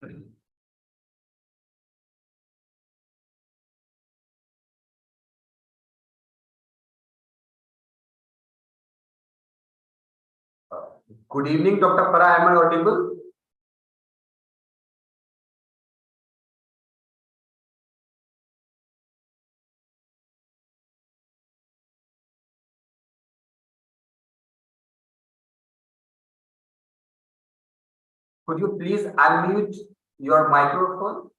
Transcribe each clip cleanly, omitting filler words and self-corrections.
Good evening, Dr. Farah. Am I audible? Could you please unmute your microphone?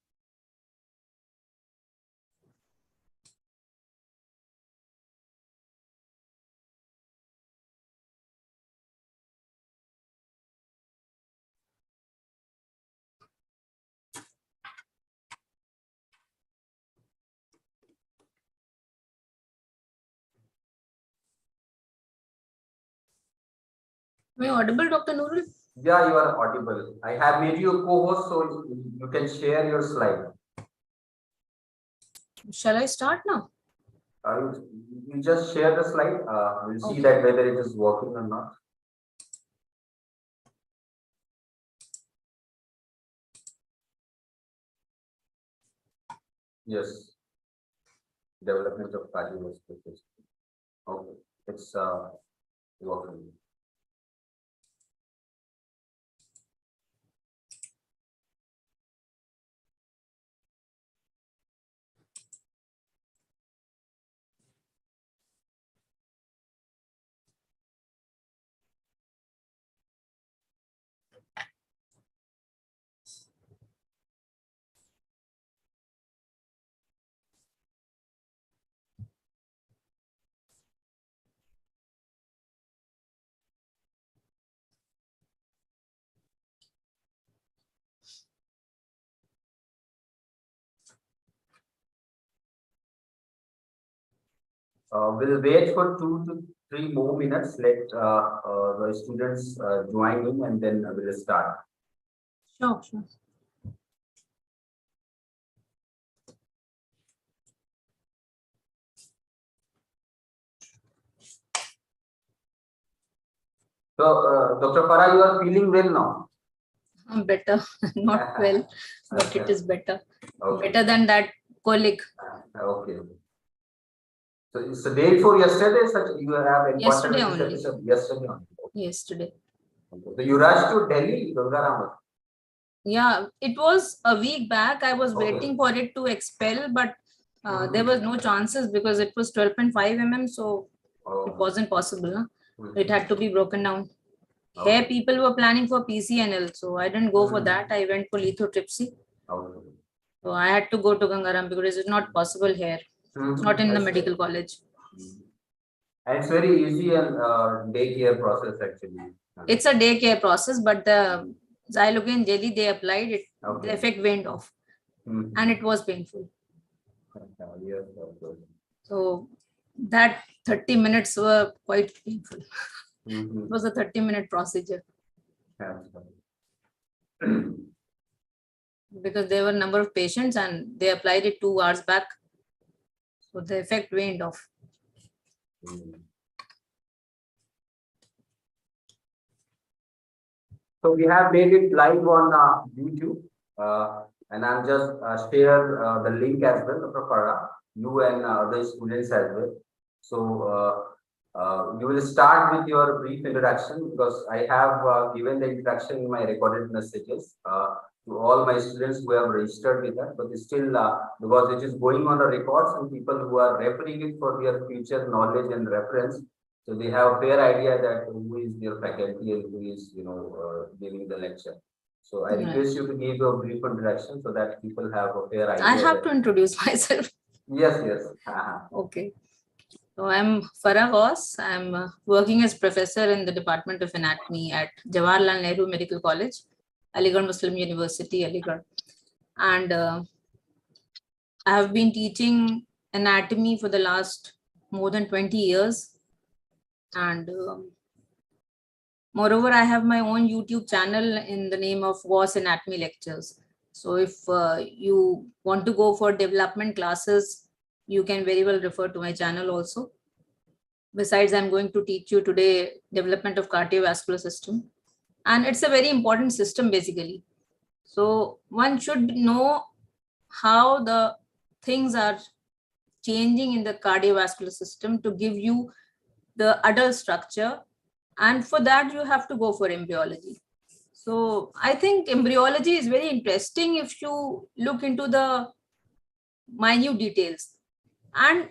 Am I audible, Dr. Nurul? Yeah, you are audible. I have made you a co-host, so you can share your slide. Shall I start now? You just share the slide. We'll see Okay. that whether it is working or not. Yes. Development of cardiovascular system. Okay, it's working. We'll wait for 2 to 3 more minutes. Let the students join in, and then we'll start. Sure, sure. So, Dr. Farah, you are feeling well now? I'm better. Not well, but it is better. Okay. Better than that colleague. Okay. So it's the day before yesterday. Such you have important Yesterday only. Yesterday only. Yesterday. Okay. So you rushed to Delhi, Gangaram. Yeah, it was a week back. I was Okay. waiting for it to expel, but there was no chances because it was 12.5 mm, so it wasn't possible. Huh? It had to be broken down. Okay. Here, people were planning for PCNL, so I didn't go for that. I went for lithotripsy. Okay. So I had to go to Gangaram because it's not possible here, not in the medical college. And it's very easy and daycare process actually. It's a daycare process, but the xylocaine jelly they applied it, Okay. the effect went off, and it was painful. Yes, of course. So that 30 minutes were quite painful. It was a 30-minute procedure because there were a number of patients and they applied it 2 hours back. So the effect waned off. So we have made it live on YouTube, and I'm just share the link as well, Dr. Farah, you and other students as well. So you will start with your brief introduction because I have given the introduction in my recorded messages to all my students who have registered with that, but it's still because it is going on the records and people who are referring it for their future knowledge and reference. So they have a fair idea that who is their faculty and who is, giving the lecture. So I request you to give a brief introduction so that people have a fair idea. I have to introduce myself. Yes, yes. Okay. So I'm Farah Ghaus. I'm working as professor in the Department of Anatomy at Jawaharlal Nehru Medical College, Aligarh Muslim University, Aligarh. And I have been teaching anatomy for the last more than 20 years. And moreover, I have my own YouTube channel in the name of Ghaus Anatomy Lectures. So if you want to go for development classes, you can very well refer to my channel also. Besides, I'm going to teach you today development of cardiovascular system. And it's a very important system basically. So one should know how the things are changing in the cardiovascular system to give you the adult structure. And for that, you have to go for embryology. So I think embryology is very interesting if you look into the minute details. And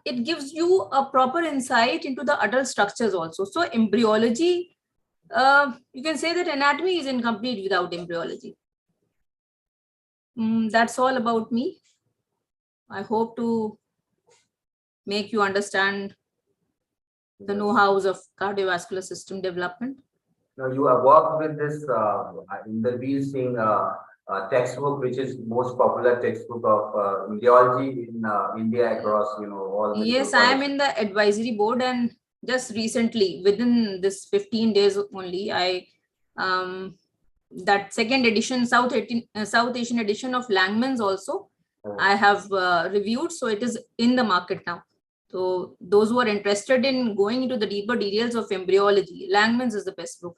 it gives you a proper insight into the adult structures also. So embryology, you can say that anatomy is incomplete without embryology. That's all about me. I hope to make you understand the know-hows of cardiovascular system development. Now you have worked with this in the recent textbook, which is most popular textbook of embryology in India across all medical Yes, I am colleges. in the advisory board, and just recently, within this 15 days only, I that second edition, South Asian edition of Langman's also, I have reviewed. So it is in the market now. So those who are interested in going into the deeper details of embryology, Langman's is the best book.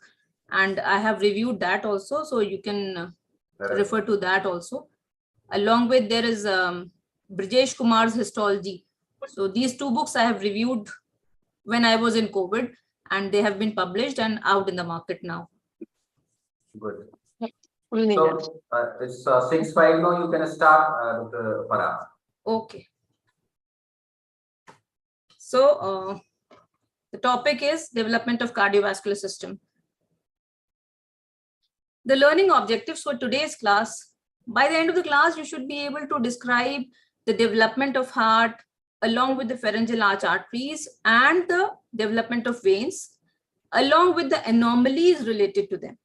And I have reviewed that also. So you can refer to that also. Along with, there is Brijesh Kumar's histology. So these two books I have reviewed when I was in COVID, and they have been published and out in the market now. Good. So it's 6:05 now. You can start, Dr. Farah. Okay. So the topic is development of cardiovascular system. The learning objectives for today's class: by the end of the class, you should be able to describe the development of heart along with the pharyngeal arch arteries and the development of veins, along with the anomalies related to them.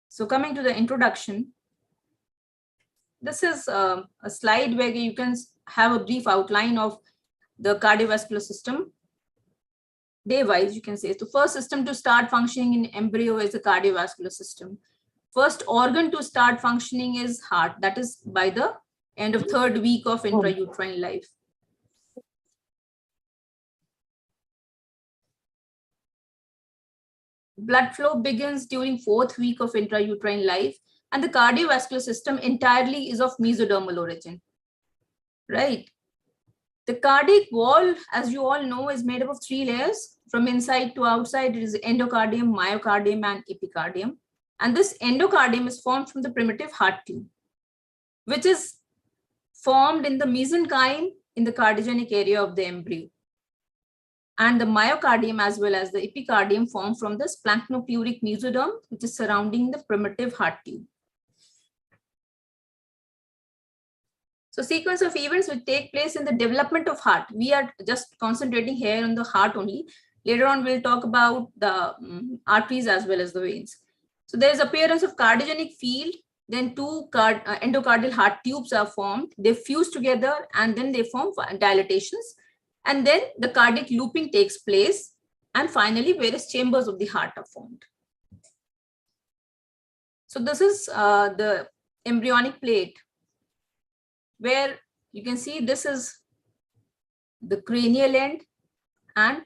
So coming to the introduction, this is a slide where you can have a brief outline of the cardiovascular system. Day-wise, you can say, the first system to start functioning in embryo is the cardiovascular system. First organ to start functioning is heart. That is by the end of third week of intrauterine life. Blood flow begins during fourth week of intrauterine life, and the cardiovascular system entirely is of mesodermal origin, right? The cardiac wall, as you all know, is made up of three layers. From inside to outside, it is endocardium, myocardium, and epicardium. And this endocardium is formed from the primitive heart tube, which is formed in the mesenchyme in the cardiogenic area of the embryo. And the myocardium as well as the epicardium form from the splanchnopleuric mesoderm, which is surrounding the primitive heart tube. So sequence of events which take place in the development of heart. We are just concentrating here on the heart only. Later on, we'll talk about the arteries as well as the veins. So there is appearance of cardiogenic field. Then two endocardial heart tubes are formed. They fuse together and then they form dilatations. And then the cardiac looping takes place. And finally, various chambers of the heart are formed. So this is the embryonic plate, where you can see this is the cranial end and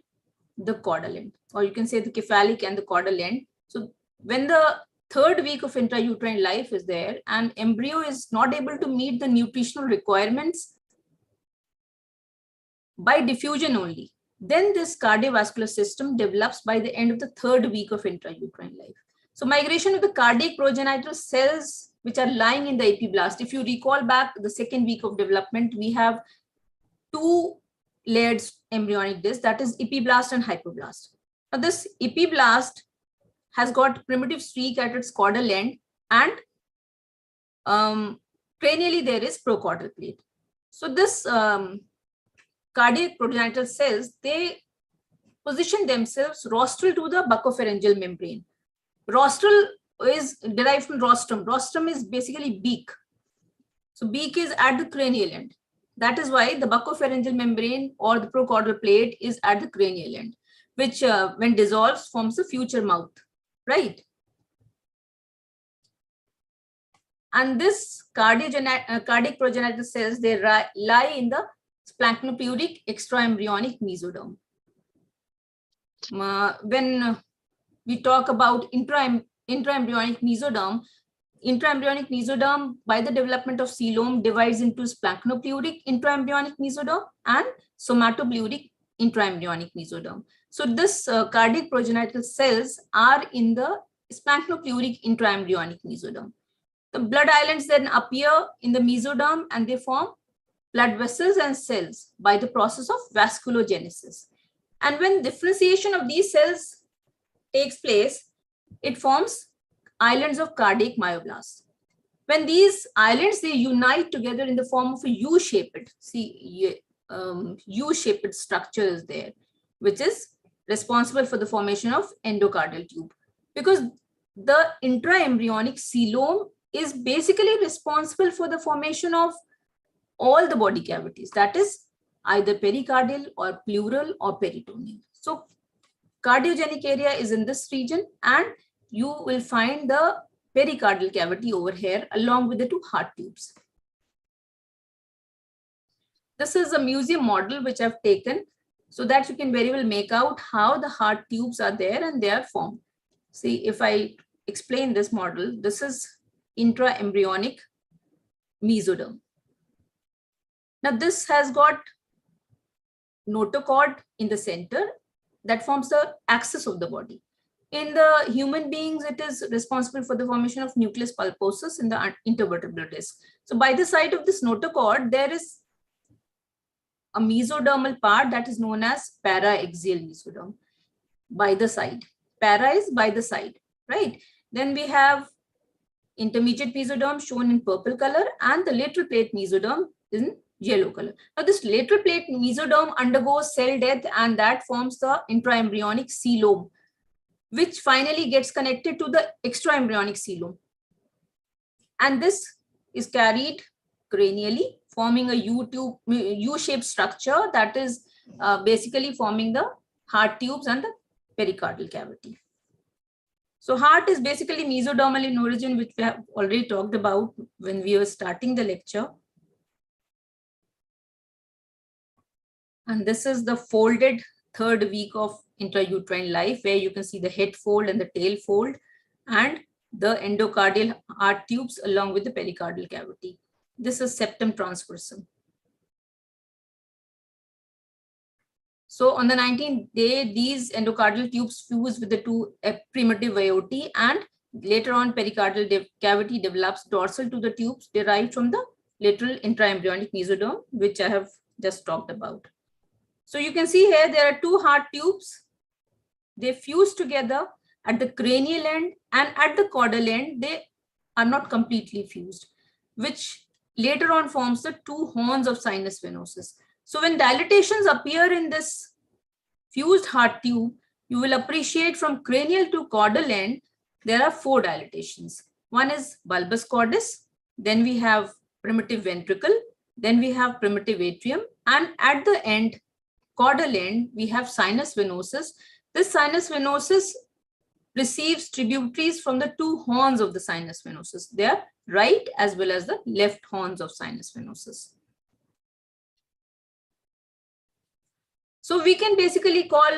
the caudal end, or you can say the cephalic and the caudal end. So when the third week of intrauterine life is there and embryo is not able to meet the nutritional requirements by diffusion only, then this cardiovascular system develops by the end of the third week of intrauterine life. So migration of the cardiac progenitor cells which are lying in the epiblast. If you recall back the second week of development, we have two layered embryonic disc, that is epiblast and hypoblast. Now this epiblast has got primitive streak at its caudal end, and cranially there is procaudal plate. So this cardiac progenitor cells, they position themselves rostral to the buccopharyngeal membrane. Rostral is derived from rostrum. Rostrum is basically beak. So beak is at the cranial end. That is why the buccopharyngeal membrane or the procaudal plate is at the cranial end, which when dissolves forms the future mouth, right? And this cardiac progenitor cells, they lie in the splanchnopleuric extraembryonic mesoderm. When we talk about intraembryonic mesoderm. Intraembryonic mesoderm, by the development of coelom, divides into splanchnopleuric intraembryonic mesoderm and somatopleuric intraembryonic mesoderm. So this cardiac progenital cells are in the splanchnopleuric intraembryonic mesoderm. The blood islands then appear in the mesoderm and they form blood vessels and cells by the process of vasculogenesis. And when differentiation of these cells takes place, it forms islands of cardiac myoblasts. When these islands, they unite together in the form of a U-shaped, U-shaped structure is there, which is responsible for the formation of endocardial tube. Because the intraembryonic coelom is basically responsible for the formation of all the body cavities, that is either pericardial or pleural or peritoneal. So cardiogenic area is in this region, and you will find the pericardial cavity over here along with the two heart tubes. This is a museum model which I've taken so that you can very well make out how the heart tubes are there and they are formed. See, if I explain this model, this is intraembryonic mesoderm. Now this has got notochord in the center that forms the axis of the body. In the human beings, it is responsible for the formation of nucleus pulposus in the intervertebral disc. So by the side of this notochord, there is a mesodermal part that is known as paraaxial mesoderm. By the side, para is by the side, right? Then we have intermediate mesoderm shown in purple color and the lateral plate mesoderm in yellow color. Now this lateral plate mesoderm undergoes cell death and that forms the intraembryonic coelom, which finally gets connected to the extraembryonic coelom. And this is carried cranially, forming a U-shaped structure that is basically forming the heart tubes and the pericardial cavity. So heart is basically mesodermal in origin, which we have already talked about when we were starting the lecture. And this is the folded third week of intrauterine life, where you can see the head fold and the tail fold and the endocardial heart tubes along with the pericardial cavity. This is septum transversum. So on the 19th day, these endocardial tubes fuse with the two primitive aortae, and later on pericardial cavity develops dorsal to the tubes derived from the lateral intraembryonic mesoderm, which I have just talked about. So you can see here there are two heart tubes. They fuse together at the cranial end, and at the caudal end, they are not completely fused, which later on forms the two horns of sinus venosus. So when dilatations appear in this fused heart tube, you will appreciate from cranial to caudal end, there are four dilatations. One is bulbus cordis, then we have primitive ventricle, then we have primitive atrium, and at the end, caudal end, we have sinus venosus. This sinus venosus receives tributaries from the two horns of the sinus venosus. They are right as well as the left horns of sinus venosus. So we can basically call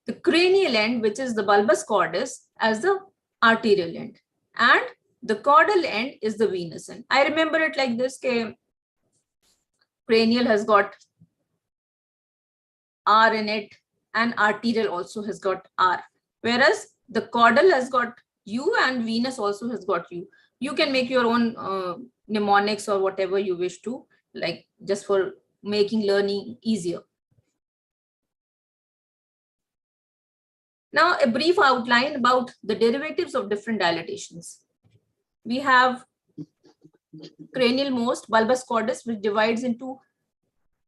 the cranial end, which is the bulbus cordis, as the arterial end, and the caudal end is the venous end. I remember it like this: cranial has got R in it, and arterial also has got R, whereas the caudal has got U and venous also has got U. You can make your own mnemonics or whatever you wish to, like just for making learning easier. Now, a brief outline about the derivatives of different dilatations. We have cranial most, bulbus cordis, which divides into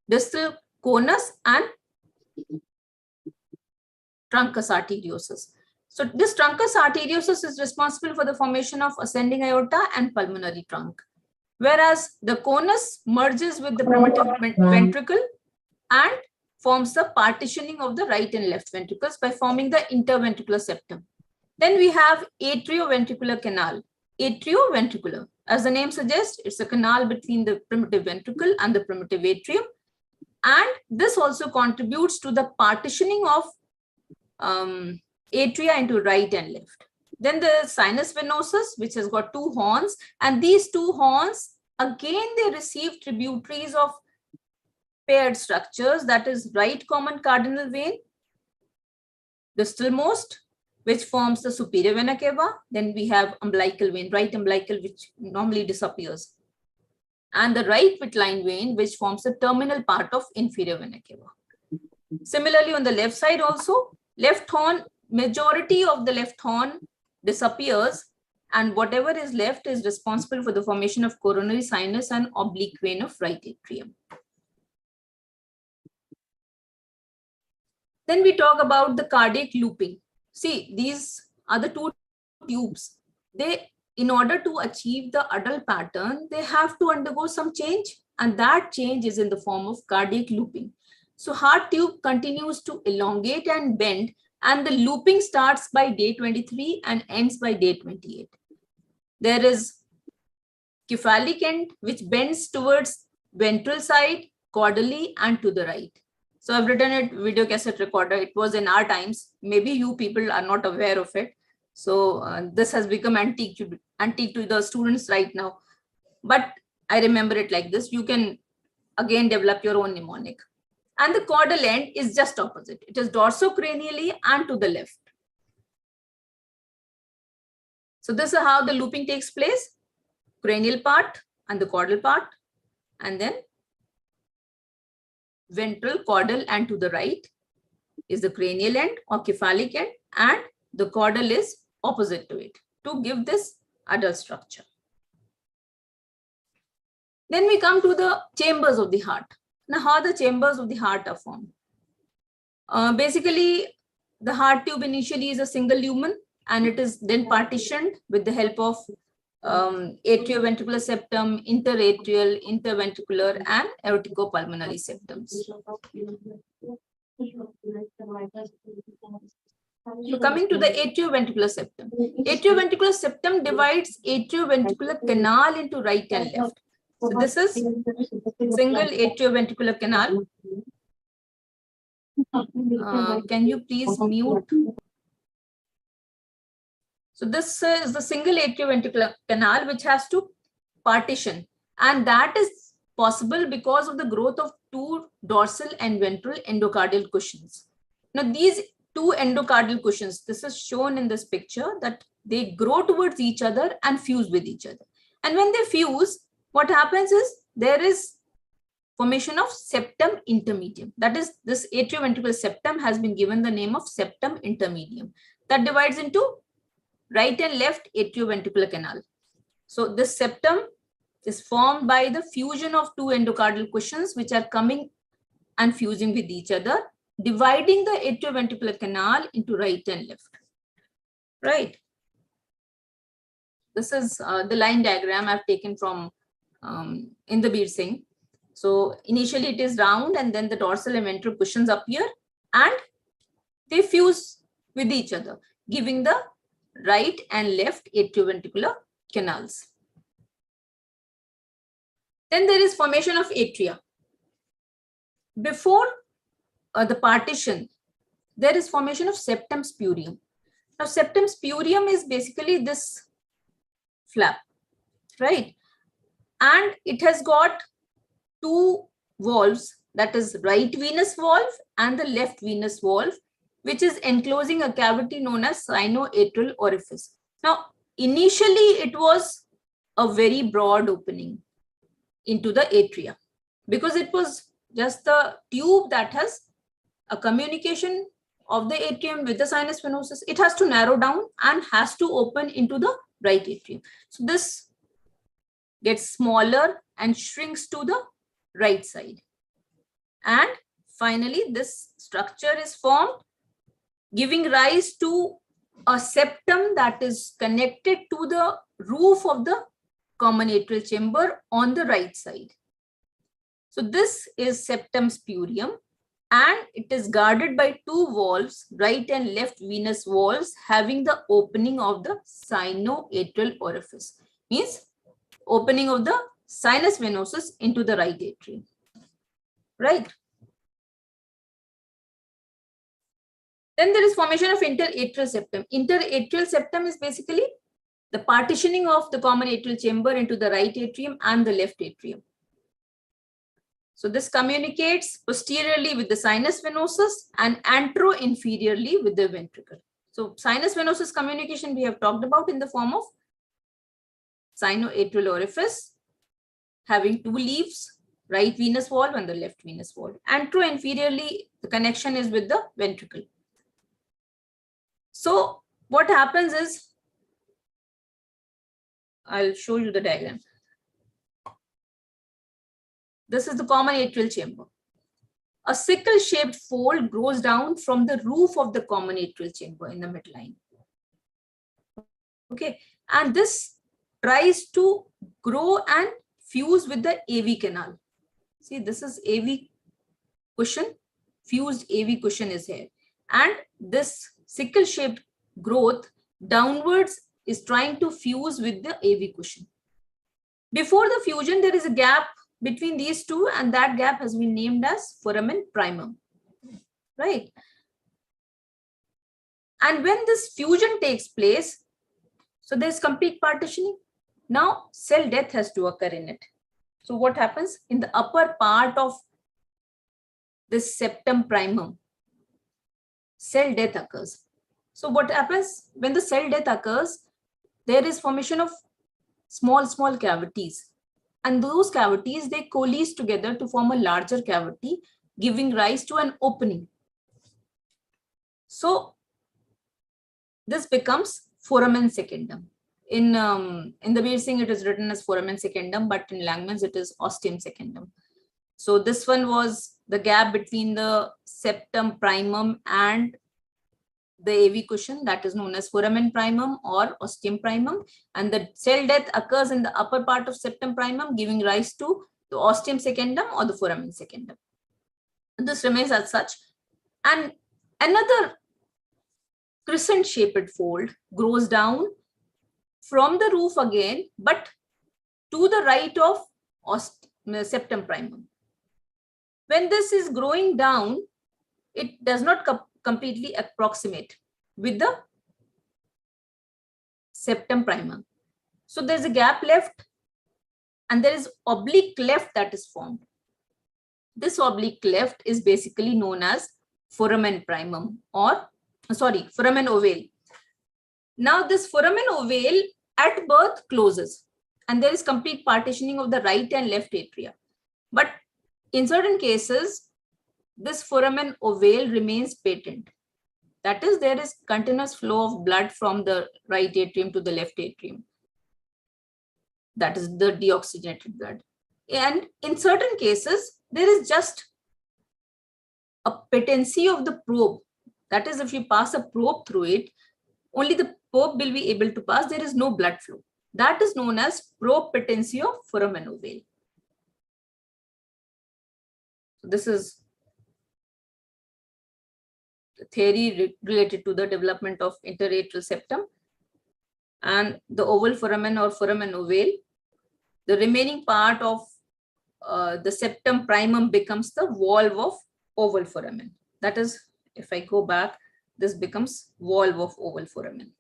distal conus and truncus arteriosus. So this truncus arteriosus is responsible for the formation of ascending aorta and pulmonary trunk, whereas the conus merges with the primitive ventricle and forms the partitioning of the right and left ventricles by forming the interventricular septum. Then we have atrioventricular canal. Atrioventricular, as the name suggests, it's a canal between the primitive ventricle and the primitive atrium, and this also contributes to the partitioning of atria into right and left. Then the sinus venosus, which has got two horns, and these two horns, again, they receive tributaries of paired structures, that is right common cardinal vein, distalmost, which forms the superior vena cava. Then we have umbilical vein, right umbilical, which normally disappears, and the right Wittline vein, which forms the terminal part of inferior vena cava. Similarly, on the left side also, left horn, majority of the left horn disappears, and whatever is left is responsible for the formation of coronary sinus and oblique vein of right atrium. Then we talk about the cardiac looping. See, these are the two tubes. They, in order to achieve the adult pattern, they have to undergo some change, and that change is in the form of cardiac looping. So heart tube continues to elongate and bend, and the looping starts by day 23 and ends by day 28. There is cephalic end, which bends towards ventral side, caudally, and to the right. So I've written it, video cassette recorder. It was in our times. Maybe you people are not aware of it. So this has become antique to the students right now. But I remember it like this. You can again develop your own mnemonic. And the caudal end is just opposite. It is dorsocranially and to the left. So this is how the looping takes place. Cranial part and the caudal part, and then ventral, caudal, and to the right is the cranial end or cephalic end, and the caudal is opposite to it to give this adult structure. Then we come to the chambers of the heart. Now, how the chambers of the heart are formed? Basically, the heart tube initially is a single lumen, and it is then partitioned with the help of atrioventricular septum, interatrial, interventricular, and aorticopulmonary septums. So coming to the atrioventricular septum. Atrioventricular septum divides atrioventricular canal into right and left. So this is single atrioventricular canal. Can you please mute? So this is the single atrioventricular canal, which has to partition, and that is possible because of the growth of two dorsal and ventral endocardial cushions. Now these two endocardial cushions, this is shown in this picture, that they grow towards each other and fuse with each other. And when they fuse, what happens is there is formation of septum intermedium. That is, this atrioventricular septum has been given the name of septum intermedium, that divides into right and left atrioventricular canal. So this septum is formed by the fusion of two endocardial cushions, which are coming and fusing with each other, dividing the atrioventricular canal into right and left. Right. This is the line diagram I've taken from Inderbir Singh. So initially it is round, and then the dorsal and ventral cushions appear and they fuse with each other, giving the right and left atrioventricular canals. Then there is formation of atria. Before the partition, there is formation of septum spurium. Now septum spurium is basically this flap, right? And it has got two valves, that is right venous valve and the left venous valve, which is enclosing a cavity known as sinoatrial orifice. Now, initially it was a very broad opening into the atria because it was just the tube that has a communication of the atrium with the sinus venosus. It has to narrow down and has to open into the right atrium. So this gets smaller and shrinks to the right side. And finally, this structure is formed, giving rise to a septum that is connected to the roof of the common atrial chamber on the right side. So this is septum spurium, and it is guarded by two valves, right and left venous valves, having the opening of the sinoatrial orifice, means opening of the sinus venosus into the right atrium, right? Then there is formation of interatrial septum. Interatrial septum is basically the partitioning of the common atrial chamber into the right atrium and the left atrium. So this communicates posteriorly with the sinus venosus and antero-inferiorly with the ventricle. So sinus venosus communication we have talked about in the form of sinoatrial orifice having two leaves, right venous valve and the left venous valve. Antero-inferiorly, the connection is with the ventricle. So what happens is, I'll show you the diagram. This is the common atrial chamber. A sickle-shaped fold grows down from the roof of the common atrial chamber in the midline. Okay, and this tries to grow and fuse with the AV canal. See, this is AV cushion, fused AV cushion is here. And this sickle-shaped growth downwards is trying to fuse with the AV cushion. Before the fusion, there is a gap between these two, and that gap has been named as foramen primum, right? And when this fusion takes place, so there's complete partitioning. Now cell death has to occur in it. So what happens in the upper part of this septum primum? Cell death occurs. So what happens when the cell death occurs? There is formation of small cavities. And those cavities, they coalesce together to form a larger cavity, giving rise to an opening. So this becomes foramen secundum. In the Beersing, it is written as foramen secundum, but in Langmans, it is ostium secundum. So this one was the gap between the septum primum and the AV cushion, that is known as foramen primum or ostium primum, and the cell death occurs in the upper part of septum primum, giving rise to the ostium secundum or the foramen secundum. This remains as such. And another crescent-shaped fold grows down from the roof again, but to the right of septum primum. When this is growing down, it does not completely approximate with the septum primum. So there's a gap left and there is oblique cleft that is formed. This oblique cleft is basically known as foramen primum or foramen ovale. Now this foramen ovale at birth closes and there is complete partitioning of the right and left atria. But in certain cases, this foramen ovale remains patent. That is, there is continuous flow of blood from the right atrium to the left atrium. That is the deoxygenated blood. And in certain cases, there is just a patency of the probe. That is, if you pass a probe through it, only the probe will be able to pass. There is no blood flow. That is known as probe patency of foramen ovale. So this is the theory related to the development of interatrial septum and the oval foramen or foramen ovale. The remaining part of the septum primum becomes the valve of oval foramen. That is, if I go back, this becomes valve of oval foramen.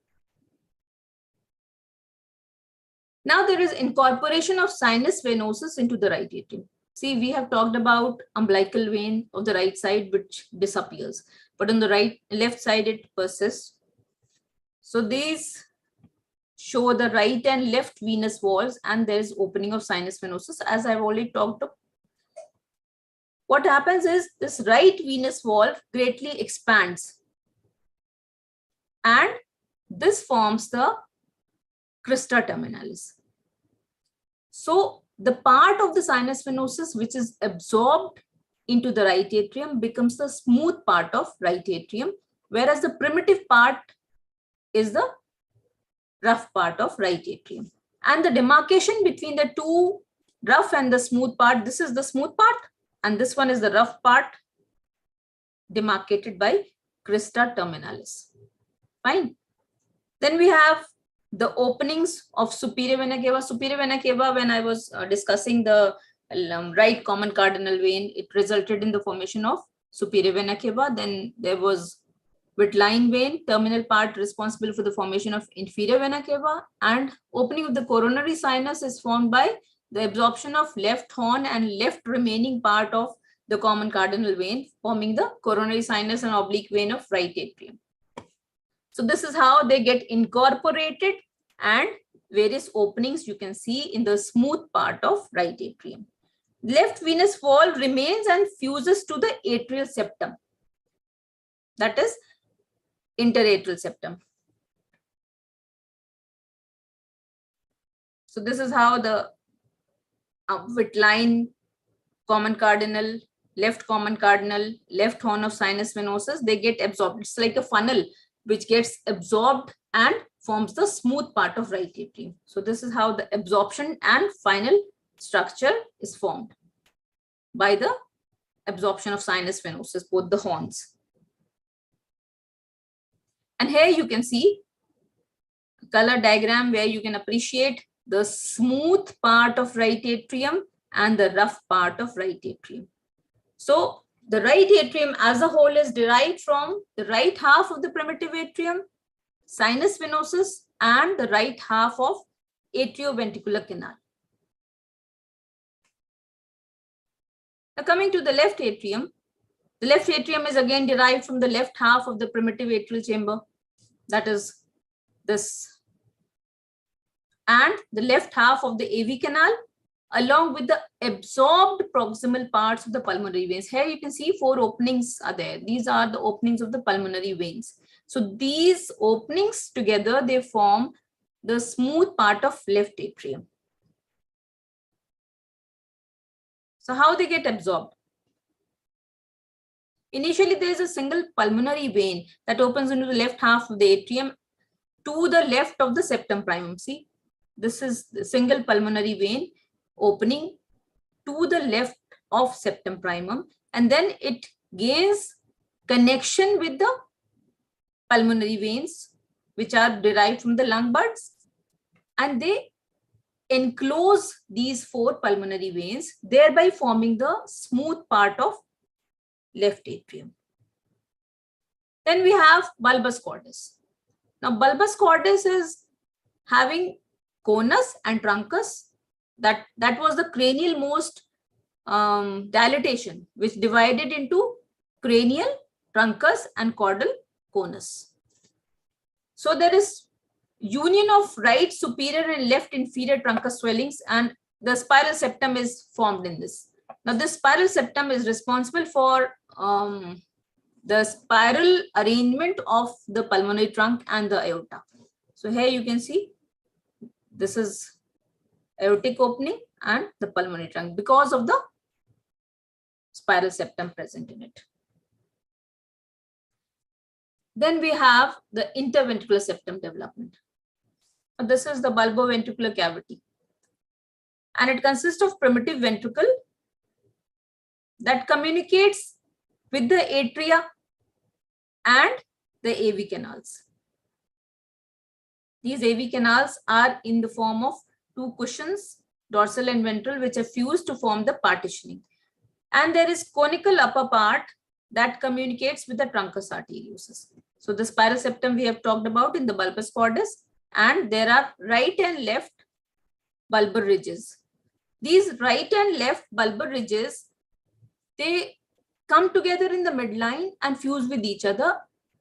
Now there is incorporation of sinus venosus into the right atrium. See, we have talked about umbilical vein of the right side, which disappears, but on the left side, it persists. So these show the right and left venous walls, and there is opening of sinus venosus, as I've already talked about. What happens is this right venous wall greatly expands, and this forms the crista terminalis. So the part of the sinus venosus which is absorbed into the right atrium becomes the smooth part of right atrium, whereas the primitive part is the rough part of right atrium. And the demarcation between the two rough and the smooth part, this is the smooth part and this one is the rough part, demarcated by crista terminalis. Fine. Then we have the openings of superior vena cava. Superior vena cava, when I was discussing the right common cardinal vein, it resulted in the formation of superior vena cava. Then there was Wittline vein, terminal part responsible for the formation of inferior vena cava, and opening of the coronary sinus is formed by the absorption of left horn and left remaining part of the common cardinal vein, forming the coronary sinus and oblique vein of right atrium. So this is how they get incorporated, and various openings you can see in the smooth part of right atrium. Left venous wall remains and fuses to the atrial septum, that is interatrial septum. So this is how the Wittline common cardinal, left common cardinal, left horn of sinus venosus, they get absorbed. It's like a funnel which gets absorbed and forms the smooth part of right atrium. So this is how the absorption and final structure is formed by the absorption of sinus venosus, both the horns. And here you can see a color diagram where you can appreciate the smooth part of right atrium and the rough part of right atrium. So the right atrium as a whole is derived from the right half of the primitive atrium, sinus venosus, and the right half of atrioventricular canal. Now coming to the left atrium is again derived from the left half of the primitive atrial chamber, that is this, and the left half of the AV canal, along with the absorbed proximal parts of the pulmonary veins. Here you can see 4 openings are there. These are the openings of the pulmonary veins. So these openings together, they form the smooth part of left atrium. So how they get absorbed? Initially, there is a single pulmonary vein that opens into the left half of the atrium to the left of the septum primum. See, this is the single pulmonary vein opening to the left of septum primum, and then it gains connection with the pulmonary veins which are derived from the lung buds, and they enclose these 4 pulmonary veins, thereby forming the smooth part of left atrium. Then we have bulbous cordis. Now bulbous cordis is having conus and truncus. That was the cranial most dilatation, which divided into cranial, truncus, and caudal conus. So there is union of right superior and left inferior truncus swellings, and the spiral septum is formed in this. Now this spiral septum is responsible for the spiral arrangement of the pulmonary trunk and the aorta. So here you can see this is aortic opening and the pulmonary trunk because of the spiral septum present in it. Then we have the interventricular septum development. This is the bulboventricular cavity, and it consists of primitive ventricle that communicates with the atria and the AV canals. These AV canals are in the form of 2 cushions, dorsal and ventral, which are fused to form the partitioning. And there is conical upper part that communicates with the truncus arteriosus. So the spiral septum we have talked about in the bulbous cordis, and there are right and left bulbar ridges. These right and left bulbar ridges, they come together in the midline and fuse with each other.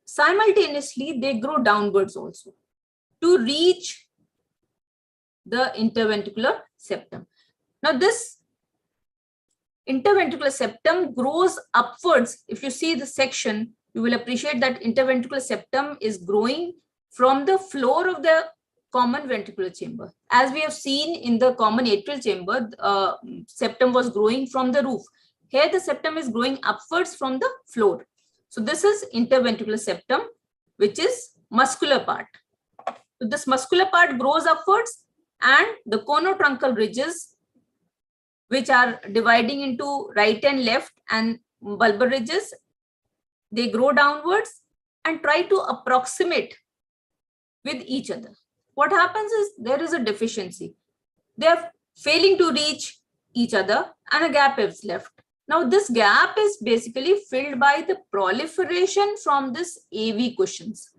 Simultaneously, they grow downwards also to reach the interventricular septum. Now this interventricular septum grows upwards. If you see the section, you will appreciate that interventricular septum is growing from the floor of the common ventricular chamber. As we have seen in the common atrial chamber, septum was growing from the roof. Here the septum is growing upwards from the floor. So this is interventricular septum, which is muscular part. So this muscular part grows upwards, and the conotruncal ridges, which are dividing into right and left and bulbar ridges, they grow downwards and try to approximate with each other. What happens is there is a deficiency. They are failing to reach each other and a gap is left. Now this gap is basically filled by the proliferation from this AV cushions.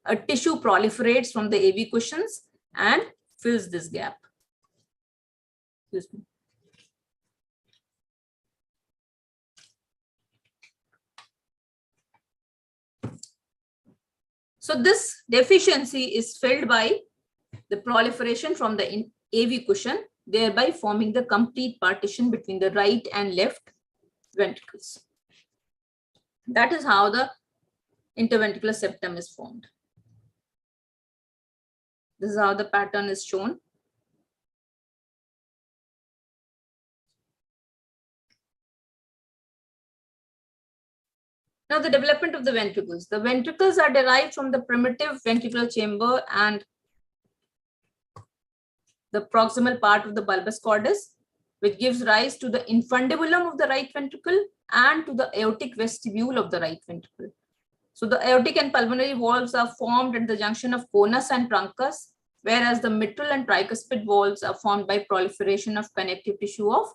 A tissue proliferates from the AV cushions and fills this gap. Excuse me. So this deficiency is filled by the proliferation from the AV cushion, thereby forming the complete partition between the right and left ventricles. That is how the interventricular septum is formed. This is how the pattern is shown. Now the development of the ventricles. The ventricles are derived from the primitive ventricular chamber and the proximal part of the bulbous cordus, which gives rise to the infundibulum of the right ventricle and to the aortic vestibule of the right ventricle. So the aortic and pulmonary valves are formed at the junction of conus and truncus, whereas the mitral and tricuspid valves are formed by proliferation of connective tissue of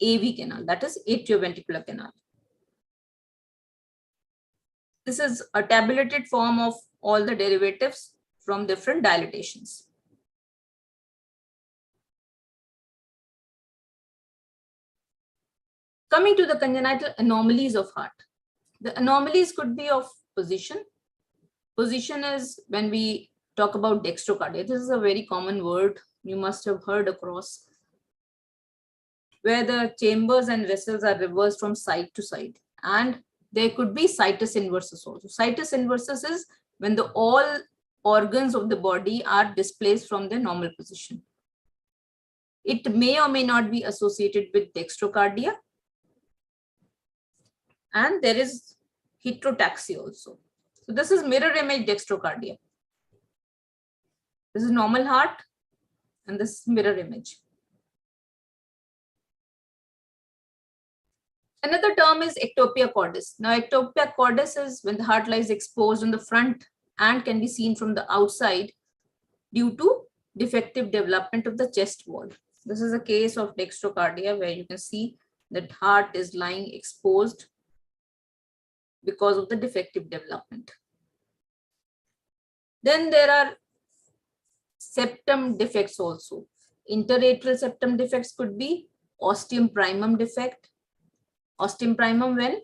AV canal, that is atrioventricular canal. This is a tabulated form of all the derivatives from different dilatations. Coming to the congenital anomalies of heart. The anomalies could be of position. Position is when we talk about dextrocardia. This is a very common word you must have heard across, where the chambers and vessels are reversed from side to side. And there could be situs inversus also. Situs inversus is when all organs of the body are displaced from their normal position. It may or may not be associated with dextrocardia. And there is heterotaxy also. So this is mirror image dextrocardia. This is normal heart and this is mirror image. Another term is ectopia cordis. Now ectopia cordis is when the heart lies exposed on the front and can be seen from the outside due to defective development of the chest wall. This is a case of dextrocardia where you can see that heart is lying exposed because of the defective development. Then there are septum defects also. Interatrial septum defects could be ostium primum defect. Ostium primum when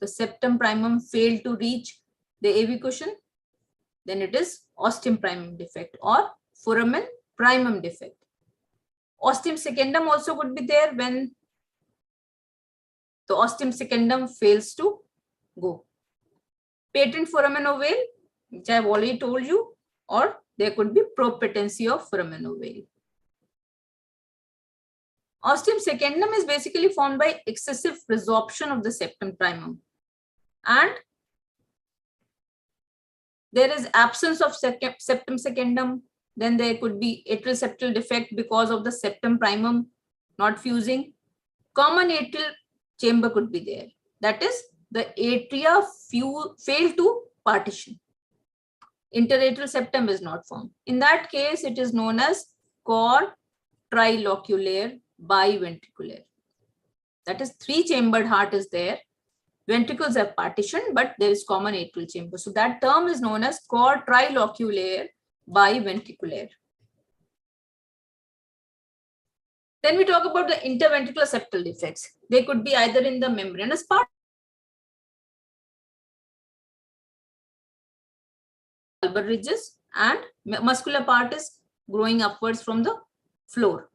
the septum primum failed to reach the AV cushion, then it is ostium primum defect or foramen primum defect. Ostium secundum also could be there when the ostium secundum fails to go. Patent foramen ovale, which I have already told you, or there could be propatency of foramen ovale. Ostium secundum is basically formed by excessive resorption of the septum primum. And there is absence of septum secundum. Then there could be atrial septal defect because of the septum primum not fusing. Common atrial chamber could be there. That is, the atria fail to partition. Interatrial septum is not formed. In that case, it is known as cor trilocular biventricular. That is, three-chambered heart is there. Ventricles are partitioned, but there is common atrial chamber. So that term is known as cor trilocular biventricular. Then we talk about the interventricular septal defects. They could be either in the membranous part, bulbar ridges, and muscular part is growing upwards from the floor.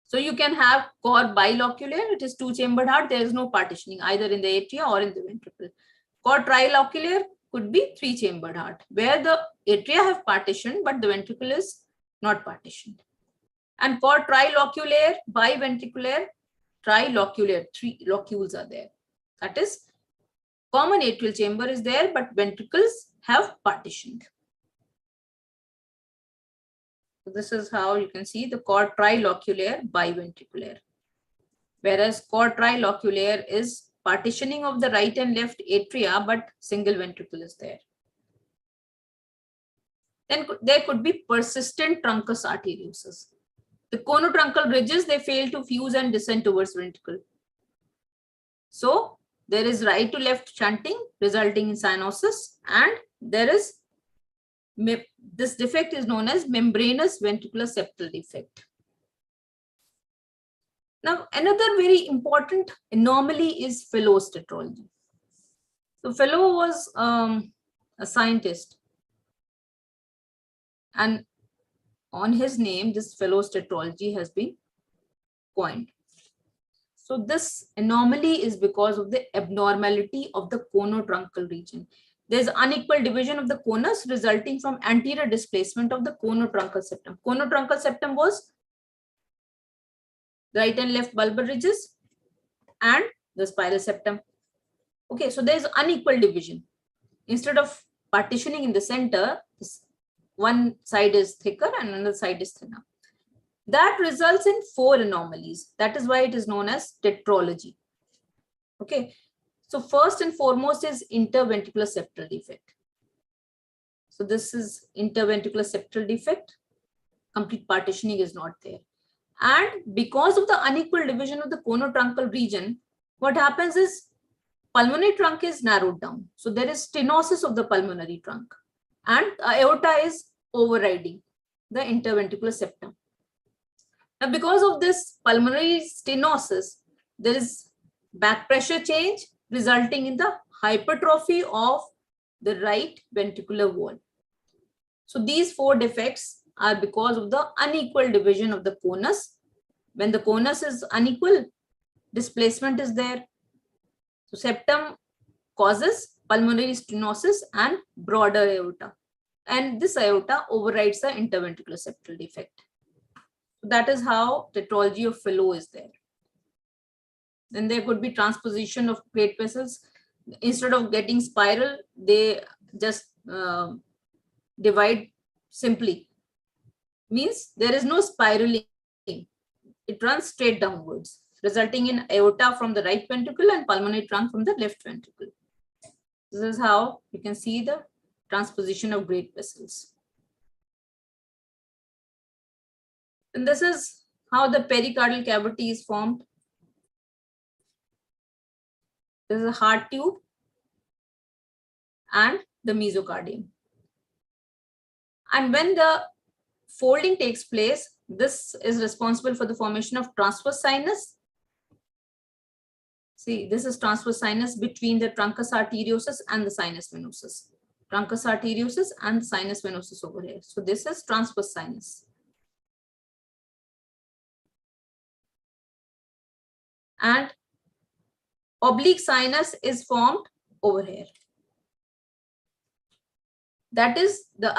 So you can have cor bilocular, it is two-chambered heart. There is no partitioning either in the atria or in the ventricle. Cor trilocular could be three-chambered heart, where the atria have partitioned, but the ventricle is not partitioned. And cor trilocular biventricular, trilocular, three locules are there. That is, common atrial chamber is there, but ventricles have partitioned. So this is how you can see the cor trilocular biventricular. Whereas cor trilocular is partitioning of the right and left atria, but single ventricle is there. Then there could be persistent truncus arteriosus. The conotruncal ridges, they fail to fuse and descend towards ventricle. So there is right to left shunting resulting in cyanosis, and there is this defect is known as membranous ventricular septal defect. Now, another very important anomaly is Fallot's tetralogy. So Fallot was a scientist, and on his name, this Fallot's tetralogy has been coined. So this anomaly is because of the abnormality of the conotruncal region. There is unequal division of the conus resulting from anterior displacement of the conotruncal septum. Conotruncal septum was the right and left bulbar ridges and the spiral septum. Okay, so there is unequal division. Instead of partitioning in the center, one side is thicker and another side is thinner. That results in 4 anomalies. That is why it is known as tetralogy. Okay, so first and foremost is interventricular septal defect. So this is interventricular septal defect. Complete partitioning is not there. And because of the unequal division of the conotruncal region, what happens is pulmonary trunk is narrowed down. So there is stenosis of the pulmonary trunk, and aorta is overriding the interventricular septum. Now, because of this pulmonary stenosis, there is back pressure change resulting in the hypertrophy of the right ventricular wall. So these 4 defects are because of the unequal division of the conus. When the conus is unequal, displacement is there. So septum causes pulmonary stenosis and broader aorta. And this aorta overrides the interventricular septal defect. That is how tetralogy of Fallot is there. Then there could be transposition of great vessels. Instead of getting spiral, they just divide simply. Means there is no spiraling. It runs straight downwards, resulting in aorta from the right ventricle and pulmonary trunk from the left ventricle. This is how you can see the transposition of great vessels. And this is how the pericardial cavity is formed. This is a heart tube and the mesocardium. And when the folding takes place, this is responsible for the formation of transverse sinus. See, this is transverse sinus between the truncus arteriosus and the sinus venosus. Truncus arteriosus and the sinus venosus over here. So this is transverse sinus. And oblique sinus is formed over here. That is, the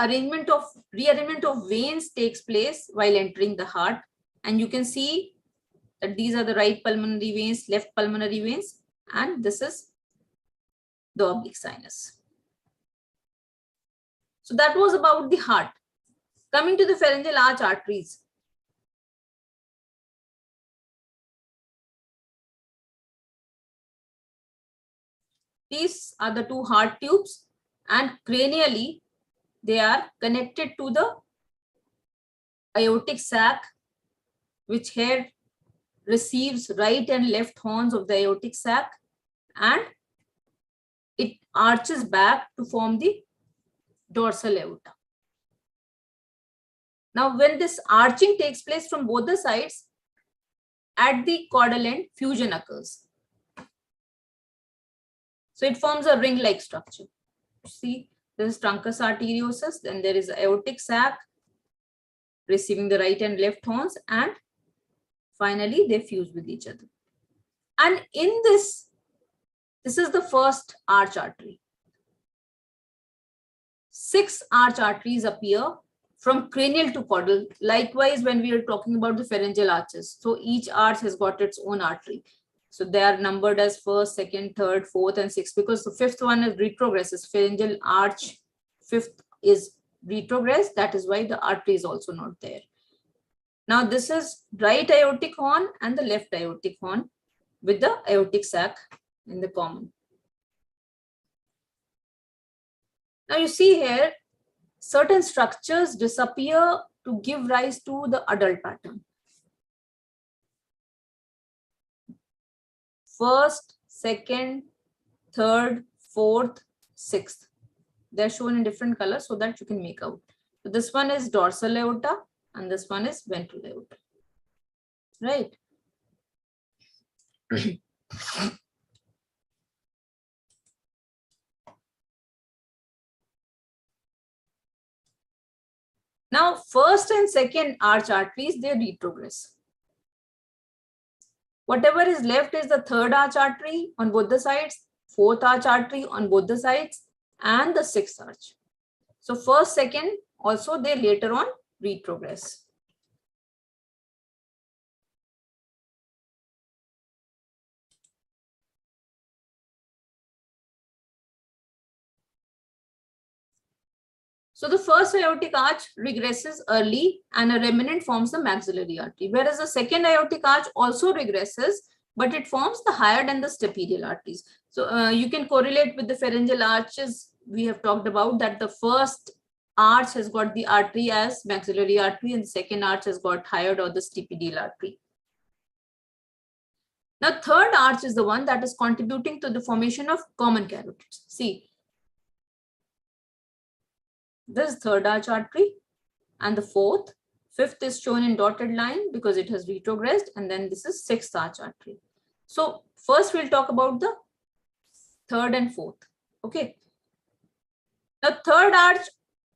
rearrangement of veins takes place while entering the heart. And you can see that these are the right pulmonary veins, left pulmonary veins, and this is the oblique sinus. So that was about the heart. Coming to the pharyngeal arch arteries. These are the 2 heart tubes, and cranially they are connected to the aortic sac, which here receives right and left horns of the aortic sac, and it arches back to form the dorsal aorta. Now, when this arching takes place from both the sides, at the caudal end, fusion occurs. So it forms a ring-like structure. See, this is truncus arteriosus, then there is aortic sac receiving the right and left horns, and finally they fuse with each other. And in this is the first arch artery. 6 arch arteries appear from cranial to caudal. Likewise, when we are talking about the pharyngeal arches, so each arch has got its own artery. So they are numbered as first, second, third, fourth, and sixth, because the 5th one is retrogress. Pharyngeal arch 5th is retrogress. That is why the artery is also not there. Now this is right aortic horn and the left aortic horn with the aortic sac in the common. Now you see here, certain structures disappear to give rise to the adult pattern. first, second, third, fourth, sixth. They're shown in different colors so that you can make out. So this one is dorsal aorta and this one is ventral aorta, right? Now, first and second arch arteries, they retrogress. Whatever is left is the third arch artery on both the sides, fourth arch artery on both the sides, and the sixth arch. So first, second, also they later on retrogress. So the first aortic arch regresses early and a remnant forms the maxillary artery, whereas the second aortic arch also regresses, but it forms the hyoid and the stapedial arteries. So you can correlate with the pharyngeal arches. We have talked about that the first arch has got the artery as maxillary artery and the second arch has got hyoid or the stapedial artery. Now, third arch is the one that is contributing to the formation of common carotids. See, this third arch artery and the fourth, fifth is shown in dotted line because it has retrogressed, and then this is sixth arch artery. So first we'll talk about the third and fourth. Okay. Now third arch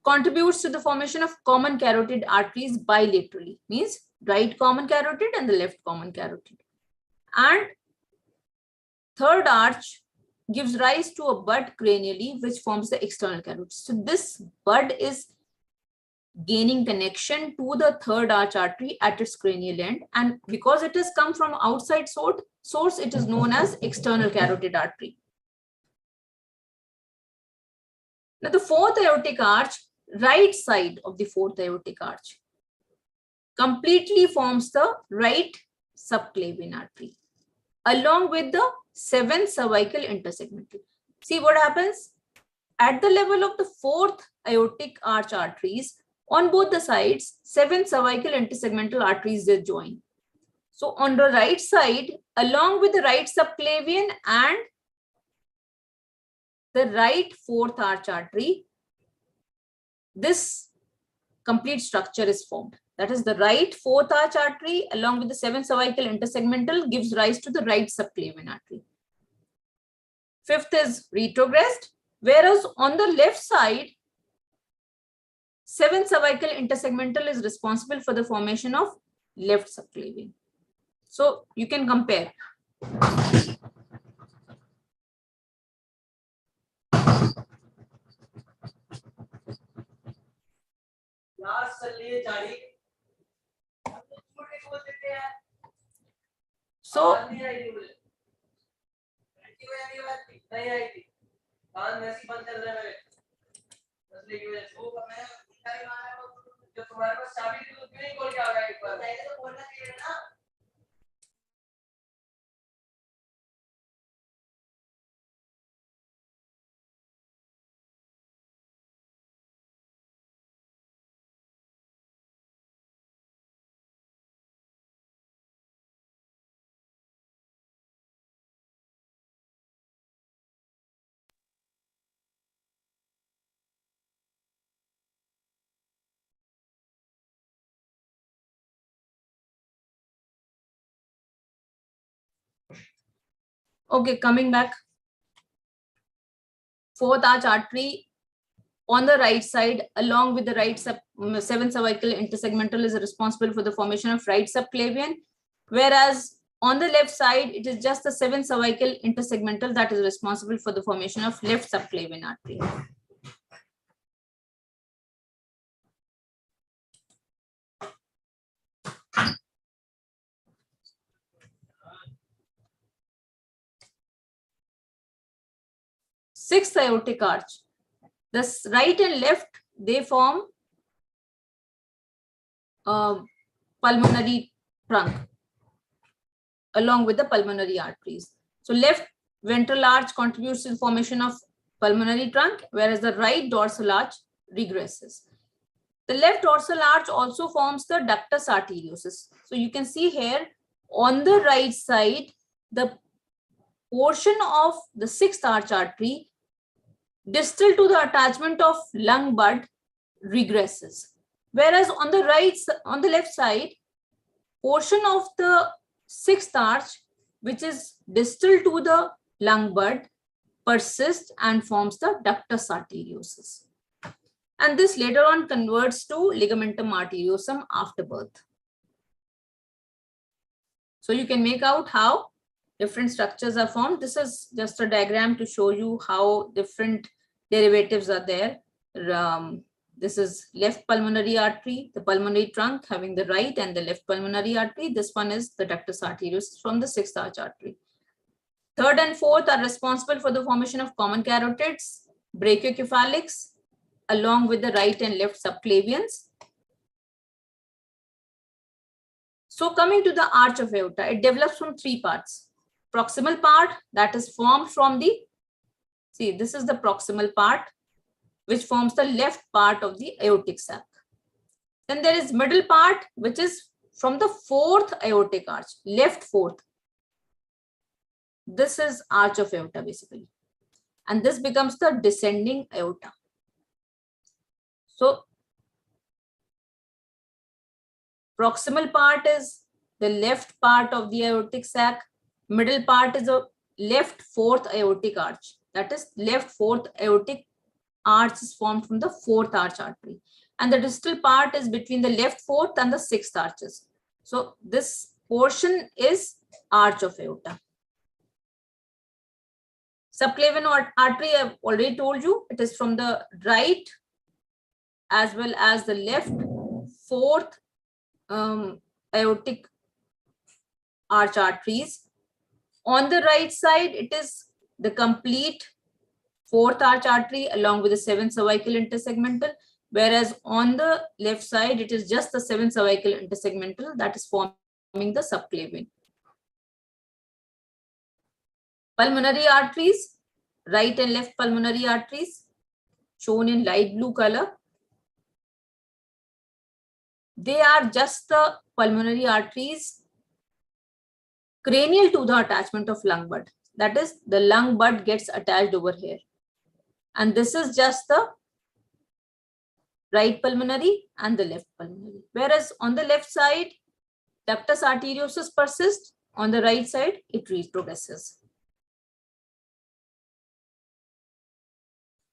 contributes to the formation of common carotid arteries bilaterally, means right common carotid and the left common carotid. And third arch gives rise to a bud cranially, which forms the external carotid. So this bud is gaining connection to the third arch artery at its cranial end, and because it has come from outside source, it is known as external carotid artery. Now the fourth aortic arch, right side of the fourth aortic arch, completely forms the right subclavian artery along with the seventh cervical intersegmental. See what happens at the level of the fourth aortic arch arteries. On both the sides, seven cervical intersegmental arteries they join. So on the right side, along with the right subclavian and the right fourth arch artery, this complete structure is formed. That is, the right fourth arch artery along with the seven cervical intersegmental gives rise to the right subclavian artery. Fifth is retrogressed, whereas on the left side, seventh cervical intersegmental is responsible for the formation of left subclavian. So you can compare. So okay, coming back. Fourth arch artery on the right side, along with the right seventh cervical intersegmental, is responsible for the formation of right subclavian, whereas on the left side, it is just the seventh cervical intersegmental that is responsible for the formation of left subclavian artery. Sixth aortic arch. This right and left, they form pulmonary trunk along with the pulmonary arteries. So left ventral arch contributes to the formation of pulmonary trunk, whereas the right dorsal arch regresses. The left dorsal arch also forms the ductus arteriosus. So you can see here on the right side, the portion of the sixth arch artery distal to the attachment of lung bud regresses. Whereas on the left side, portion of the sixth arch, which is distal to the lung bud, persists and forms the ductus arteriosus. And this later on converts to ligamentum arteriosum after birth. So you can make out how different structures are formed. This is just a diagram to show you how different derivatives are there. This is left pulmonary artery, the pulmonary trunk having the right and the left pulmonary artery. This one is the ductus arteriosus from the sixth arch artery. Third and fourth are responsible for the formation of common carotids, brachiocephalics, along with the right and left subclavians. So coming to the arch of aorta, it develops from three parts. Proximal part that is formed from the, see, this is the proximal part which forms the left part of the aortic sac. Then there is middle part which is from the fourth aortic arch, left fourth. This is arch of aorta basically. And this becomes the descending aorta. So proximal part is the left part of the aortic sac. Middle part is a left fourth aortic arch. That is left fourth aortic arch is formed from the fourth arch artery. And the distal part is between the left fourth and the sixth arches. So this portion is arch of aorta. Subclavian artery, I've already told you, it is from the right as well as the left fourth aortic arch arteries. On the right side, it is the complete fourth arch artery along with the seventh cervical intersegmental, whereas on the left side, it is just the seventh cervical intersegmental that is forming the subclavian. Pulmonary arteries, right and left pulmonary arteries, shown in light blue color. They are just the pulmonary arteries cranial to the attachment of lung bud. That is, the lung bud gets attached over here. And this is just the right pulmonary and the left pulmonary. Whereas on the left side, ductus arteriosus persists. On the right side, it retrogresses.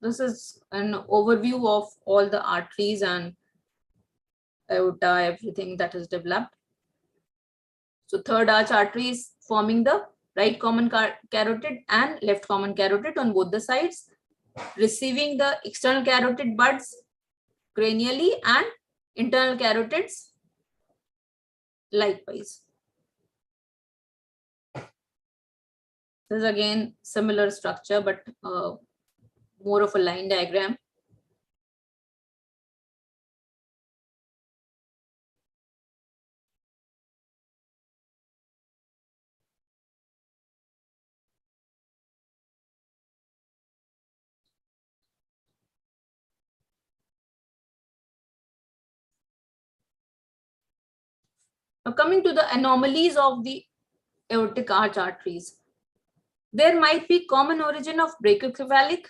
This is an overview of all the arteries and aorta, everything that is developed. So third arch artery is forming the right common carotid and left common carotid on both the sides, receiving the external carotid buds cranially and internal carotids likewise. This is again similar structure, but more of a line diagram. Now coming to the anomalies of the aortic arch arteries, there might be common origin of brachiocephalic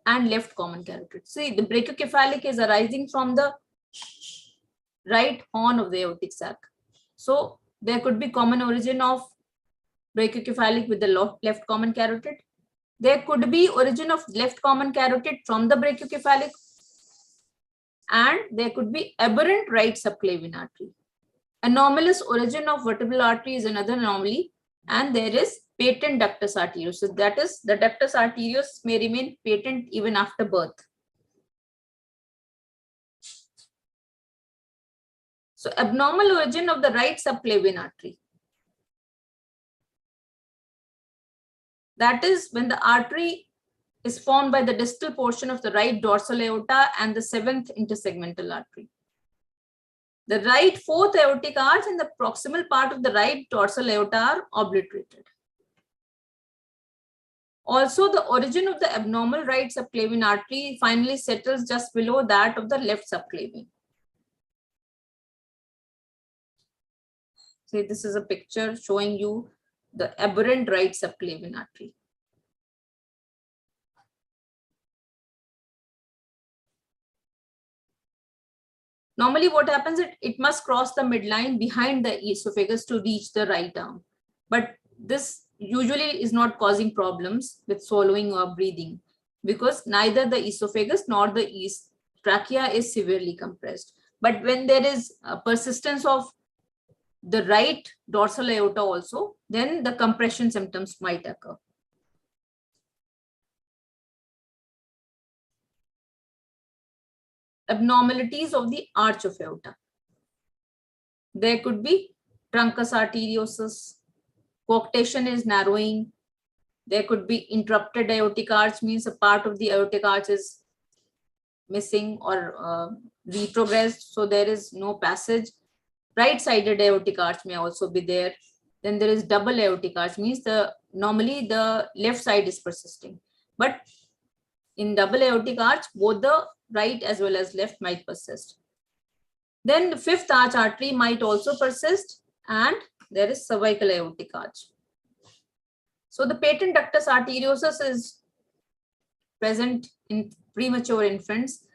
and left common carotid. See, the brachiocephalic is arising from the right horn of the aortic sac. So there could be common origin of brachiocephalic with the left common carotid. There could be origin of left common carotid from the brachiocephalic, and there could be aberrant right subclavian artery. Anomalous origin of vertebral artery is another anomaly, and there is patent ductus arteriosus. That is, the ductus arteriosus may remain patent even after birth. So abnormal origin of the right subclavian artery. That is when the artery is formed by the distal portion of the right dorsal aorta and the seventh intersegmental artery. The right fourth aortic arch and the proximal part of the right dorsal aorta are obliterated. Also, the origin of the abnormal right subclavian artery finally settles just below that of the left subclavian. See, this is a picture showing you the aberrant right subclavian artery. Normally what happens is it must cross the midline behind the esophagus to reach the right arm. But this usually is not causing problems with swallowing or breathing because neither the esophagus nor the trachea is severely compressed. But when there is a persistence of the right dorsal aorta also, then the compression symptoms might occur. Abnormalities of the arch of aorta. There could be truncus arteriosus, coarctation is narrowing. There could be interrupted aortic arch, means a part of the aortic arch is missing or retrogressed, so there is no passage. Right-sided aortic arch may also be there. Then there is double aortic arch, means normally the left side is persisting. But in double aortic arch, both the right as well as left might persist. Then the fifth arch artery might also persist, and there is cervical aortic arch. So the patent ductus arteriosus is present in premature infants,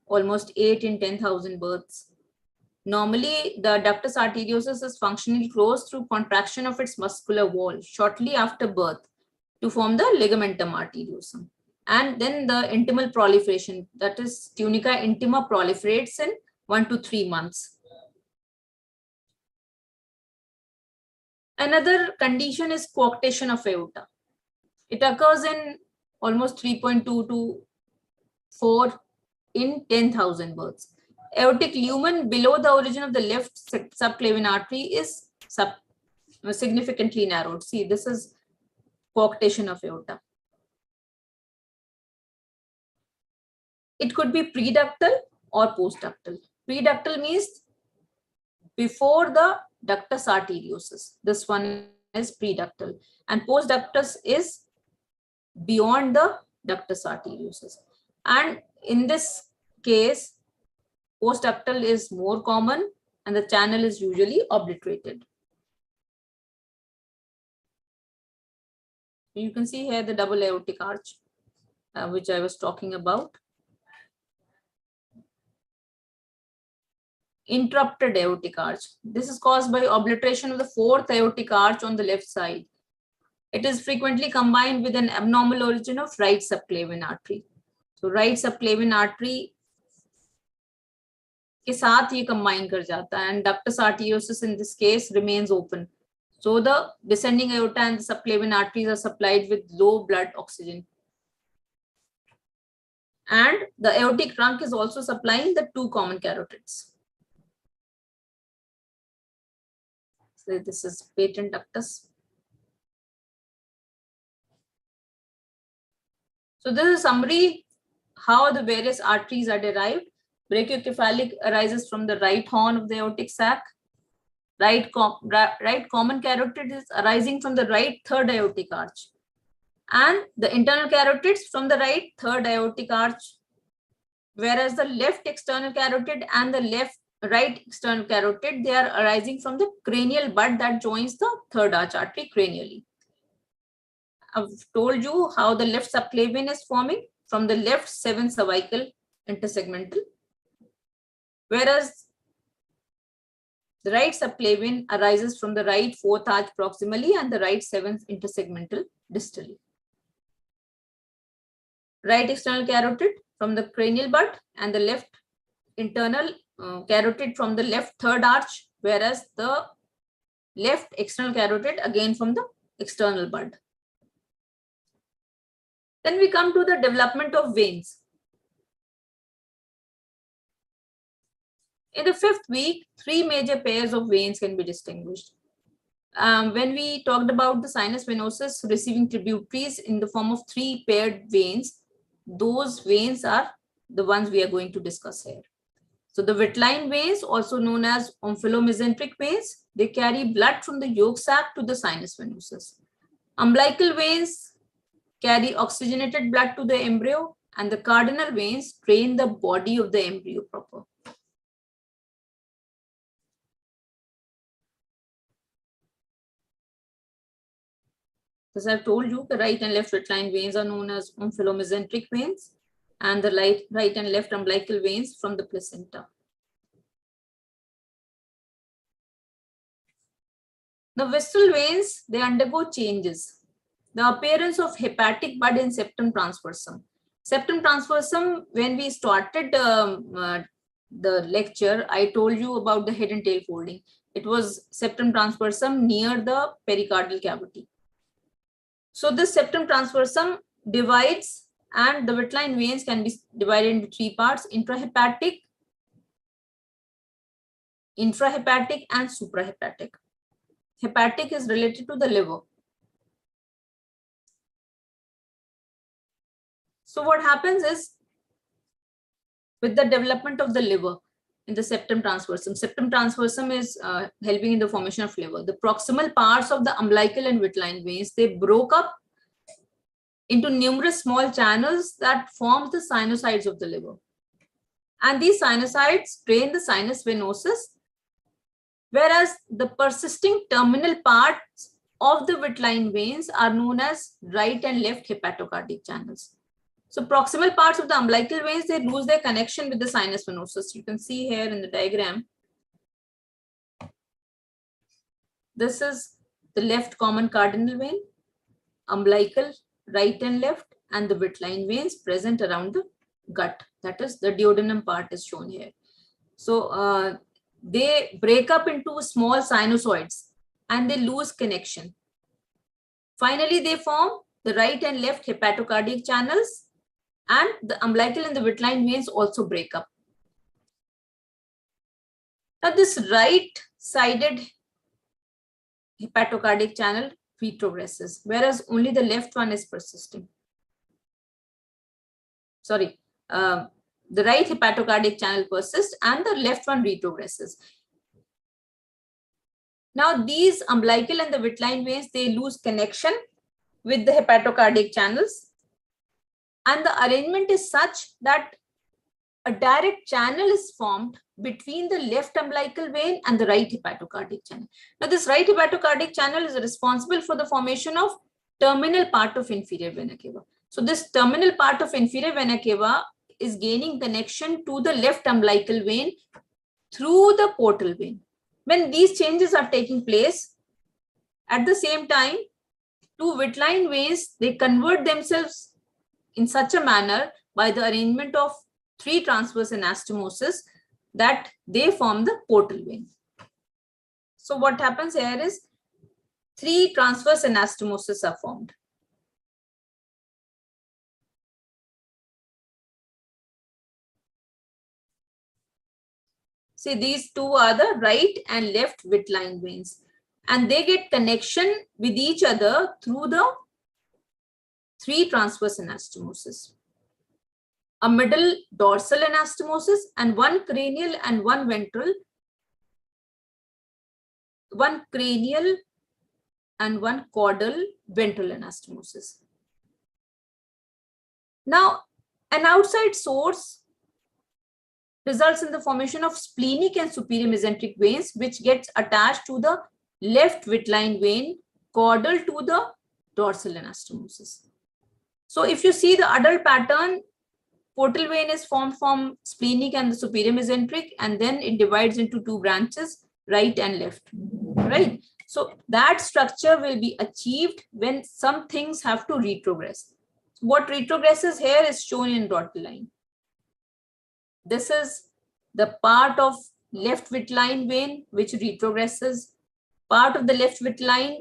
almost 8 in 10,000 births. Normally, the ductus arteriosus is functionally closed through contraction of its muscular wall shortly after birth to form the ligamentum arteriosum. And then the intimal proliferation, that is tunica intima, proliferates in 1 to 3 months. Another condition is coarctation of aorta. It occurs in almost 3.2 to 4 in 10,000 births. Aortic lumen below the origin of the left subclavian artery is significantly narrowed. See, this is coarctation of aorta. It could be preductal or postductal. Preductal means before the ductus arteriosus. This one is preductal, and postductus is beyond the ductus arteriosus. And in this case, postductal is more common and the channel is usually obliterated. You can see here the double aortic arch, which I was talking about. Interrupted aortic arch. This is caused by obliteration of the fourth aortic arch on the left side. It is frequently combined with an abnormal origin of right subclavian artery. So right subclavian artery के साथ ये combine कर जाता है, and ductus arteriosus in this case remains open. So the descending aorta and the subclavian arteries are supplied with low blood oxygen. And the aortic trunk is also supplying the two common carotids. So this is patent ductus. So this is a summary how the various arteries are derived. Brachiocephalic arises from the right horn of the aortic sac. Right common carotid is arising from the right third aortic arch. And the internal carotids from the right third aortic arch. Whereas the left external carotid and the right external carotid, they are arising from the cranial bud that joins the third arch artery cranially. I've told you how the left subclavian is forming from the left 7 cervical intersegmental, whereas the right subclavian arises from the right 4th arch proximally and the right 7th intersegmental distally. Right external carotid from the cranial bud and the left internal carotid from the left third arch, whereas the left external carotid again from the external bud. Then we come to the development of veins. In the 5th week, 3 major pairs of veins can be distinguished. When we talked about the sinus venosus receiving tributaries in the form of 3 paired veins, those veins are the ones we are going to discuss here. So the Wittline veins, also known as omphalomyxenteric veins, they carry blood from the yolk sac to the sinus venosus. Umbilical veins carry oxygenated blood to the embryo, and the cardinal veins drain the body of the embryo proper. As I've told you, the right and left Wittline veins are known as omphallomesenteric veins, and the right and left umbilical veins from the placenta. The visceral veins, they undergo changes. The appearance of hepatic bud in septum transversum. Septum transversum, when we started the lecture, I told you about the head and tail folding. It was septum transversum near the pericardial cavity. So this septum transversum divides, and the Wittline veins can be divided into three parts: intrahepatic, infrahepatic, and suprahepatic. Hepatic is related to the liver. So what happens is, with the development of the liver in the septum transversum is helping in the formation of liver. The proximal parts of the umbilical and Wittline veins, they broke up into numerous small channels that forms the sinusoids of the liver. And these sinusoids drain the sinus venosus, whereas the persisting terminal parts of the Wittline veins are known as right and left hepatocardic channels. So proximal parts of the umbilical veins, they lose their connection with the sinus venosus. You can see here in the diagram. This is the left common cardinal vein, umbilical, right and left, and the Wittline veins present around the gut. That is, the duodenum part is shown here. So they break up into small sinusoids and they lose connection. Finally, they form the right and left hepatocardic channels, and the umbilical and the Wittline veins also break up. Now, this right-sided hepatocardic channel retrogresses, whereas only the left one is persisting. Sorry, the right hepatocardic channel persists and the left one retrogresses. Now, these umbilical and the Wittline veins, they lose connection with the hepatocardic channels, and the arrangement is such that a direct channel is formed between the left umbilical vein and the right hepatocardic channel. Now, this right hepatocardic channel is responsible for the formation of terminal part of inferior vena cava. So this terminal part of inferior vena cava is gaining connection to the left umbilical vein through the portal vein. When these changes are taking place, at the same time, two Wittline veins, they convert themselves in such a manner by the arrangement of three transverse anastomosis that they form the portal vein. So what happens here is three transverse anastomosis are formed. See, these two are the right and left Wittline veins, and they get connection with each other through the three transverse anastomosis. A middle dorsal anastomosis and one cranial and one ventral, one cranial and one caudal ventral anastomosis. Now, an outside source results in the formation of splenic and superior mesenteric veins, which gets attached to the left Wittline vein, caudal to the dorsal anastomosis. So if you see the adult pattern, portal vein is formed from splenic and the superior mesenteric, and then it divides into two branches, right and left, right? So that structure will be achieved when some things have to retrogress. What retrogresses here is shown in dotted line. This is the part of left Wittline vein which retrogresses, part of the left Wittline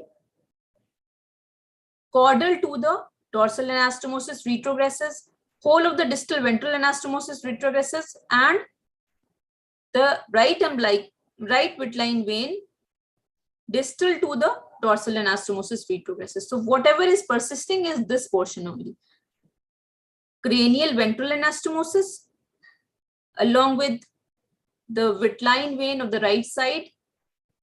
caudal to the dorsal anastomosis retrogresses, whole of the distal ventral anastomosis retrogresses, and the right Wittline vein distal to the dorsal anastomosis retrogresses. So whatever is persisting is this portion only. Cranial ventral anastomosis along with the Wittline vein of the right side,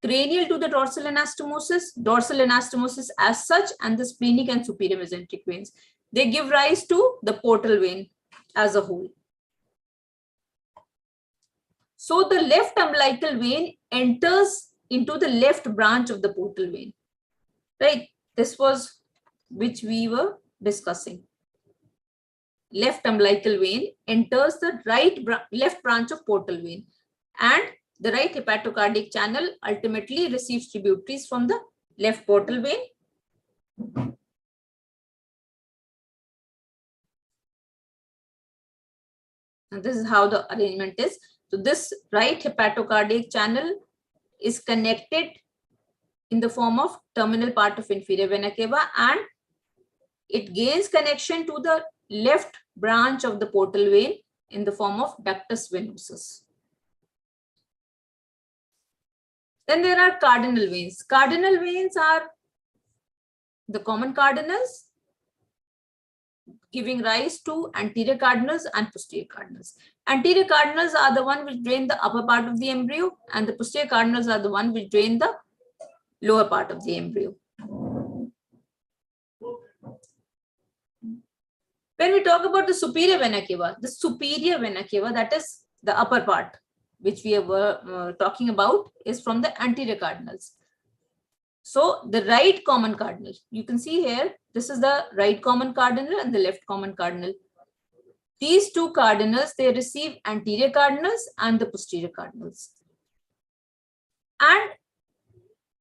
cranial to the dorsal anastomosis as such, and the splenic and superior mesenteric veins. They give rise to the portal vein as a whole. So the left umbilical vein enters into the left branch of the portal vein, right? This was which we were discussing. Left umbilical vein enters the left branch of portal vein, and the right hepatocardiac channel ultimately receives tributaries from the left portal vein. And this is how the arrangement is. So this right hepatocardiac channel is connected in the form of terminal part of inferior vena cava, and it gains connection to the left branch of the portal vein in the form of ductus venosus. Then there are cardinal veins. Cardinal veins are the common cardinals, giving rise to anterior cardinals and posterior cardinals. Anterior cardinals are the one which drain the upper part of the embryo, and the posterior cardinals are the one which drain the lower part of the embryo. When we talk about the superior vena cava, that is the upper part, which we were talking about, is from the anterior cardinals. So the right common cardinal, you can see here, this is the right common cardinal and the left common cardinal. These two cardinals, they receive anterior cardinals and the posterior cardinals. And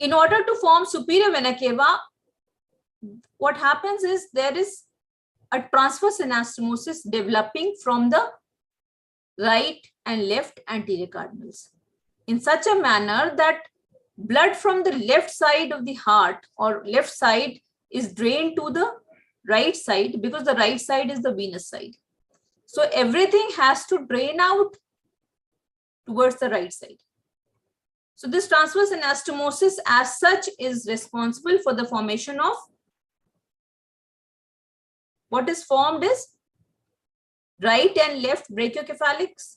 in order to form superior vena cava, what happens is there is a transverse anastomosis developing from the right and left anterior cardinals in such a manner that blood from the left side of the heart or left side is drained to the right side, because the right side is the venous side. So everything has to drain out towards the right side. So this transverse anastomosis as such is responsible for the formation of, what is formed is right and left brachiocephalics.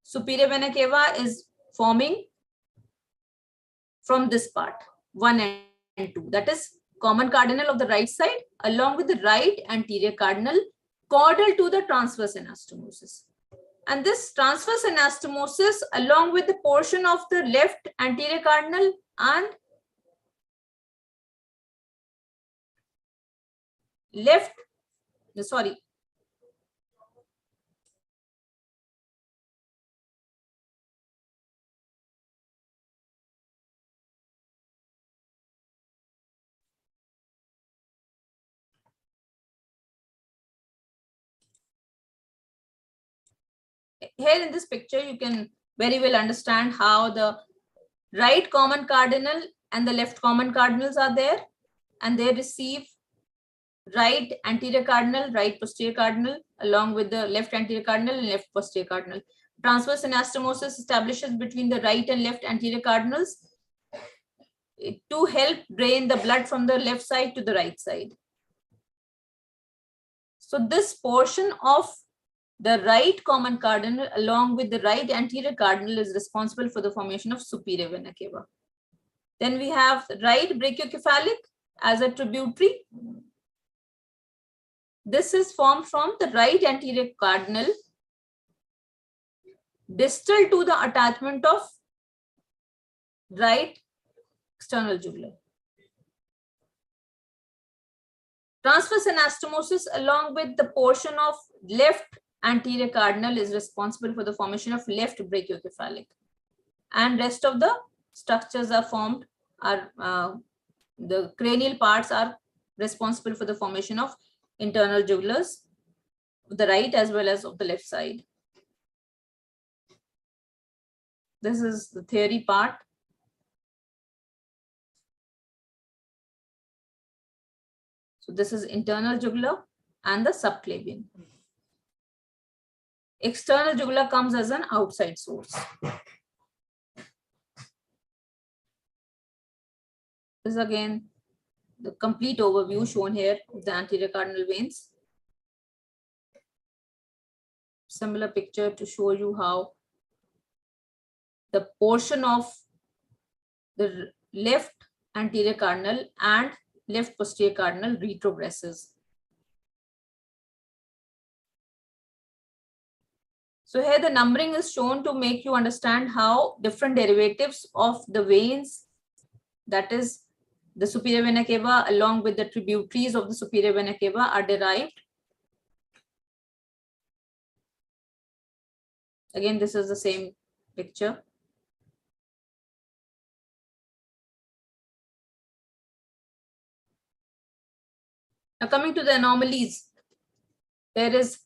Superior vena cava is forming from this part, 1 and 2. That is common cardinal of the right side along with the right anterior cardinal caudal to the transverse anastomosis. And this transverse anastomosis along with the portion of the left anterior cardinal and here in this picture, you can very well understand how the right common cardinal and the left common cardinals are there, and they receive right anterior cardinal, right posterior cardinal, along with the left anterior cardinal and left posterior cardinal. Transverse anastomosis establishes between the right and left anterior cardinals to help drain the blood from the left side to the right side. So this portion of the right common cardinal along with the right anterior cardinal is responsible for the formation of superior vena cava. Then we have right brachiocephalic as a tributary. This is formed from the right anterior cardinal distal to the attachment of right external jugular. Transverse anastomosis along with the portion of left anterior cardinal is responsible for the formation of left brachiocephalic, and rest of the structures are formed, the cranial parts are responsible for the formation of internal jugulars, the right as well as of the left side. This is the theory part. So this is internal jugular and the subclavian. External jugular comes as an outside source. This is again the complete overview shown here of the anterior cardinal veins. Similar picture to show you how the portion of the left anterior cardinal and left posterior cardinal retrogresses. So here the numbering is shown to make you understand how different derivatives of the veins, that is The superior vena cava along with the tributaries of the superior vena cava are derived. Again, this is the same picture. Now coming to the anomalies, there is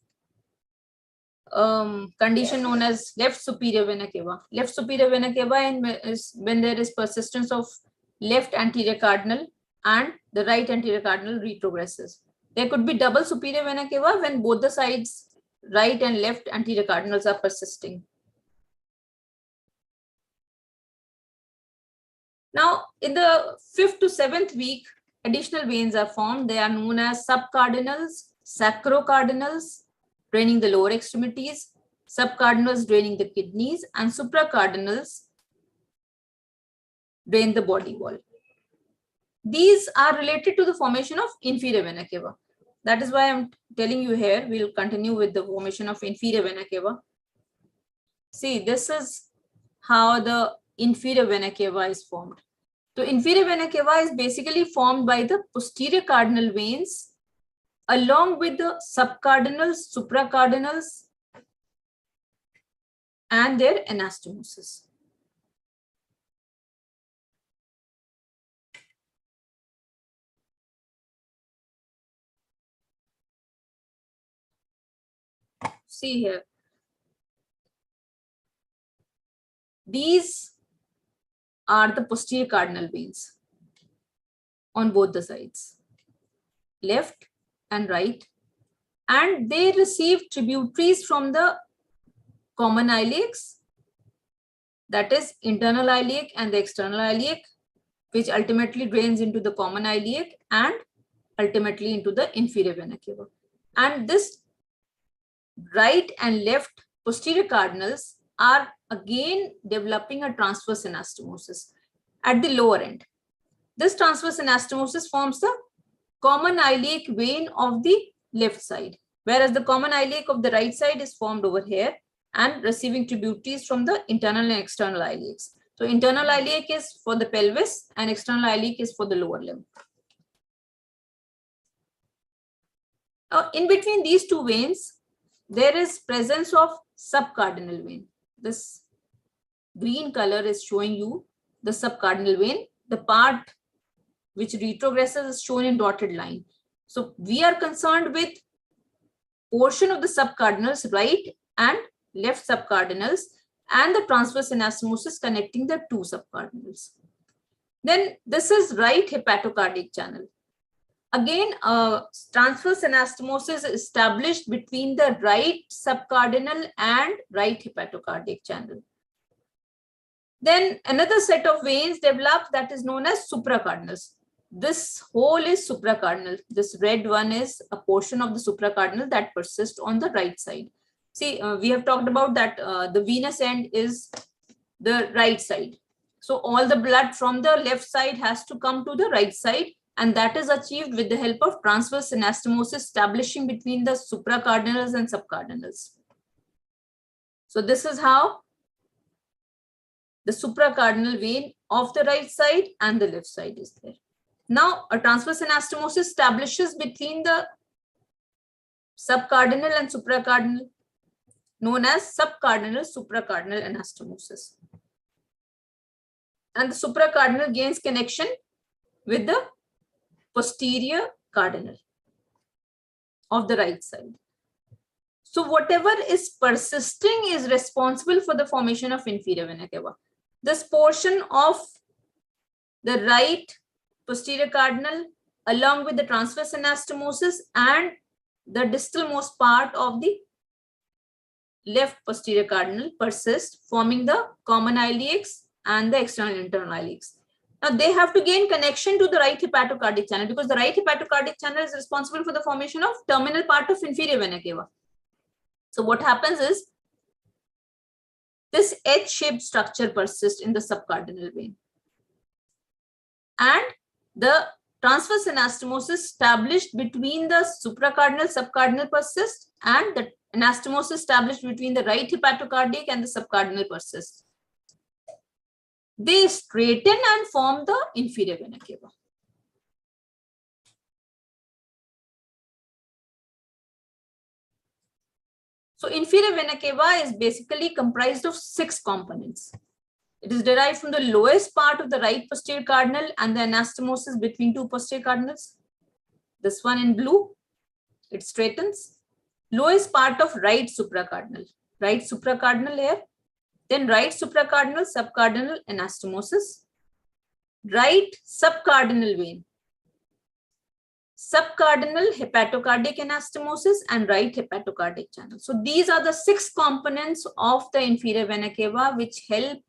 condition known as left superior vena cava. Left superior vena cava is when there is persistence of left anterior cardinal and the right anterior cardinal retrogresses. There could be double superior vena cava when both the sides, right and left anterior cardinals, are persisting. Now, in the 5th to 7th week, additional veins are formed. They are known as subcardinals, sacrocardinals, draining the lower extremities, subcardinals draining the kidneys, and supracardinals drain the body wall. These are related to the formation of inferior vena cava. That is why I'm telling you here, we'll continue with the formation of inferior vena cava. See, this is how the inferior vena cava is formed. So inferior vena cava is basically formed by the posterior cardinal veins along with the subcardinals, supracardinals, and their anastomosis. See here. These are the posterior cardinal veins on both the sides, left and right, and they receive tributaries from the common iliacs, that is internal iliac and the external iliac, which ultimately drains into the common iliac and ultimately into the inferior vena cava. And this right and left posterior cardinals are again developing a transverse anastomosis at the lower end. This transverse anastomosis forms the common iliac vein of the left side, whereas the common iliac of the right side is formed over here and receiving tributaries from the internal and external iliacs. So internal iliac is for the pelvis and external iliac is for the lower limb. In between these two veins, there is presence of subcardinal vein. This green color is showing you the subcardinal vein. The part which retrogresses is shown in dotted line. So we are concerned with portion of the subcardinals, right and left subcardinals, and the transverse anastomosis connecting the two subcardinals. Then this is right hepatocardiac channel. Again, transverse anastomosis is established between the right subcardinal and right hepatocardiac channel. Then another set of veins develop that is known as supracardinals. This whole is supracardinal. This red one is a portion of the supracardinal that persists on the right side. See, we have talked about that the venous end is the right side. So all the blood from the left side has to come to the right side, and that is achieved with the help of transverse anastomosis establishing between the supracardinals and subcardinals. So this is how the supracardinal vein of the right side and the left side is there. Now, a transverse anastomosis establishes between the subcardinal and supracardinal, known as subcardinal supracardinal anastomosis. And the supracardinal gains connection with the posterior cardinal of the right side. So whatever is persisting is responsible for the formation of inferior vena cava. This portion of the right posterior cardinal along with the transverse anastomosis and the distal most part of the left posterior cardinal persist, forming the common iliacs and the external and internal iliacs. Now they have to gain connection to the right hepatocardiac channel because the right hepatocardiac channel is responsible for the formation of terminal part of inferior vena cava. So what happens is this H-shaped structure persists in the subcardinal vein, and the transverse anastomosis established between the supracardinal subcardinal persists, and the anastomosis established between the right hepatocardiac and the subcardinal persists. They straighten and form the inferior vena cava. So inferior vena cava is basically comprised of 6 components. It is derived from the lowest part of the right posterior cardinal and the anastomosis between 2 posterior cardinals. This one in blue, it straightens. Lowest part of right supracardinal. Right supracardinal here. Then right supracardinal, subcardinal anastomosis. Right subcardinal vein. Subcardinal hepatocardiac anastomosis and right hepatocardiac channel. So these are the 6 components of the inferior vena cava which help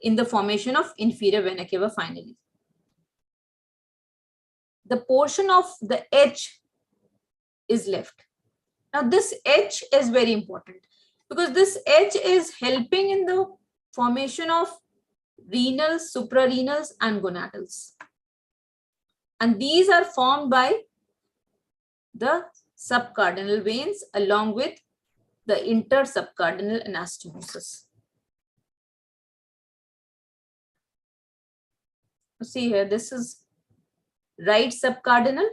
in the formation of inferior vena cava finally. The portion of the H is left. Now this H is very important because this H is helping in the formation of renals, suprarenals and gonadals. And these are formed by the subcardinal veins along with the intersubcardinal anastomosis. See here, this is right subcardinal,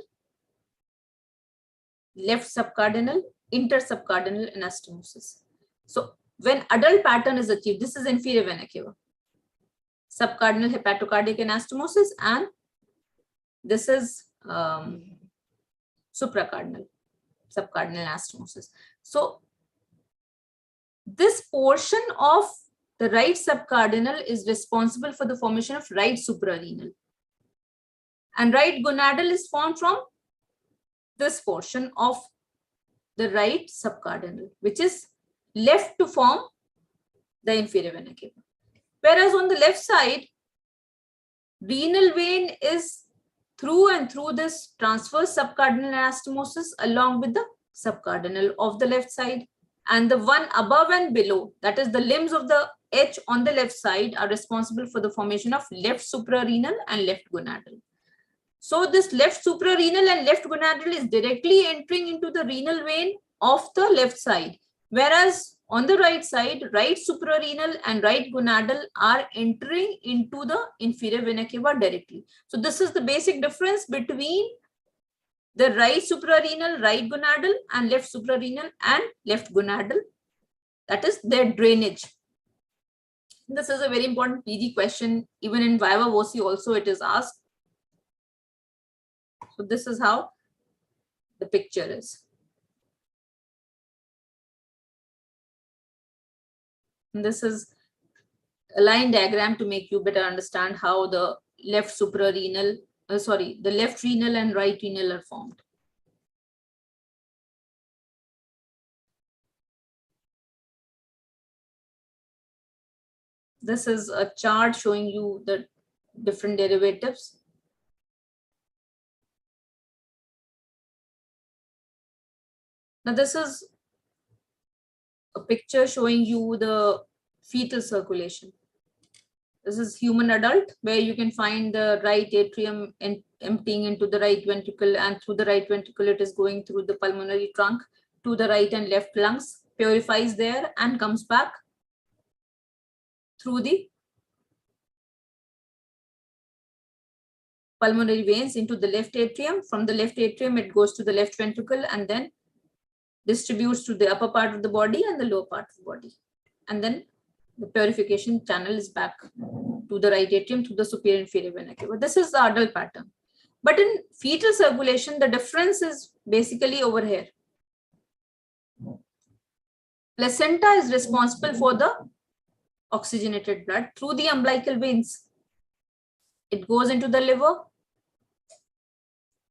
left subcardinal, intersubcardinal anastomosis. So when adult pattern is achieved, this is inferior vena cava. Subcardinal hepatocardiac anastomosis and this is supracardinal, subcardinal anastomosis. So this portion of the right subcardinal is responsible for the formation of right suprarenal. And right gonadal is formed from this portion of the right subcardinal, which is left to form the inferior vena cava. Whereas on the left side, renal vein is through and through this transverse subcardinal anastomosis along with the subcardinal of the left side. And the one above and below, that is the limbs of the H on the left side, are responsible for the formation of left suprarenal and left gonadal. So this left suprarenal and left gonadal is directly entering into the renal vein of the left side. Whereas on the right side, right suprarenal and right gonadal are entering into the inferior vena cava directly. So this is the basic difference between the right suprarenal, right gonadal and left suprarenal and left gonadal. That is their drainage. This is a very important PG question. Even in Viva Voce also it is asked. So this is how the picture is. And this is a line diagram to make you better understand how the left suprarenal, the left renal and right renal are formed. This is a chart showing you the different derivatives. Now this is a picture showing you the fetal circulation. This is human adult, where you can find the right atrium emptying into the right ventricle, and through the right ventricle it is going through the pulmonary trunk to the right and left lungs, purifies there and comes back through the pulmonary veins into the left atrium. From the left atrium it goes to the left ventricle and then distributes to the upper part of the body and the lower part of the body. And then the purification channel is back to the right atrium to the superior inferior vena cava. This is the adult pattern. But in fetal circulation, the difference is basically over here. Placenta is responsible for the oxygenated blood through the umbilical veins. It goes into the liver,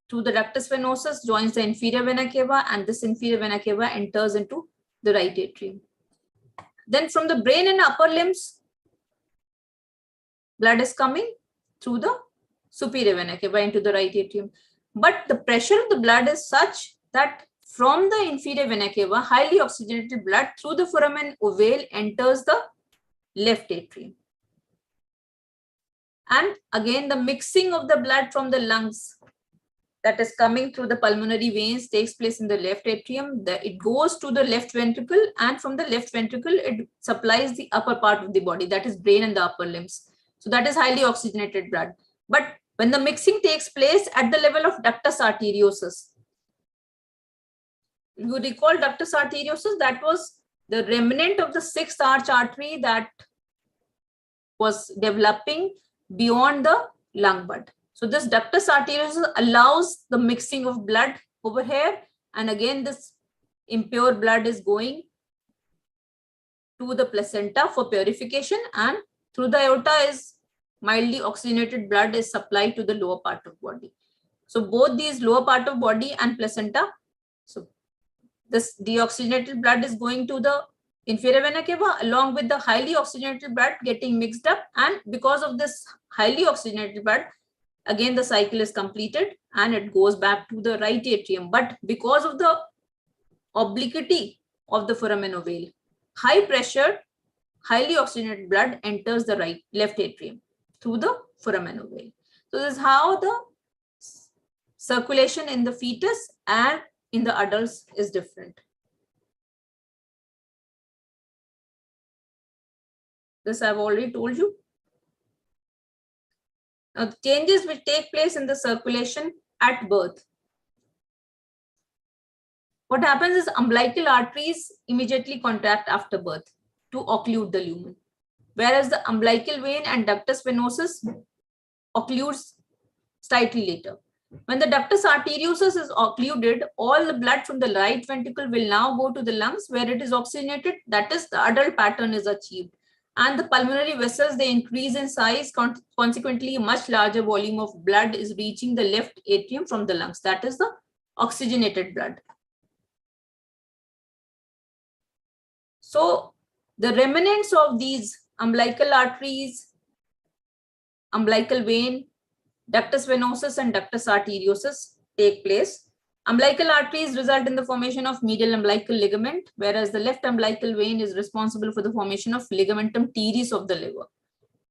through the ductus venosus, joins the inferior vena cava, and this inferior vena cava enters into the right atrium. Then from the brain and upper limbs, blood is coming through the superior vena cava into the right atrium. But the pressure of the blood is such that from the inferior vena cava, highly oxygenated blood through the foramen ovale enters the left atrium. And again, the mixing of the blood from the lungs that is coming through the pulmonary veins takes place in the left atrium. It goes to the left ventricle, and from the left ventricle, it supplies the upper part of the body, that is brain and the upper limbs. So that is highly oxygenated blood. But when the mixing takes place at the level of ductus arteriosus, you recall ductus arteriosus, that was the remnant of the sixth arch artery that was developing beyond the lung bud. So this ductus arteriosus allows the mixing of blood over here, and again this impure blood is going to the placenta for purification, and through the aorta is mildly oxygenated blood is supplied to the lower part of body. So both these lower part of body and placenta, so this deoxygenated blood is going to the inferior vena cava along with the highly oxygenated blood getting mixed up, and because of this highly oxygenated blood, again the cycle is completed and it goes back to the right atrium. But because of the obliquity of the foramen ovale, high pressure, highly oxygenated blood enters the left atrium through the foramen ovale. So this is how the circulation in the fetus and in the adults is different. This I've already told you. Now, the changes which take place in the circulation at birth. What happens is umbilical arteries immediately contract after birth to occlude the lumen, whereas the umbilical vein and ductus venosus occludes slightly later. When the ductus arteriosus is occluded, all the blood from the right ventricle will now go to the lungs where it is oxygenated. That is, the adult pattern is achieved. And the pulmonary vessels, they increase in size. Consequently, a much larger volume of blood is reaching the left atrium from the lungs. That is the oxygenated blood. So the remnants of these umbilical arteries, umbilical vein, ductus venosus and ductus arteriosus take place. Umbilical arteries result in the formation of medial umbilical ligament, whereas the left umbilical vein is responsible for the formation of ligamentum teres of the liver.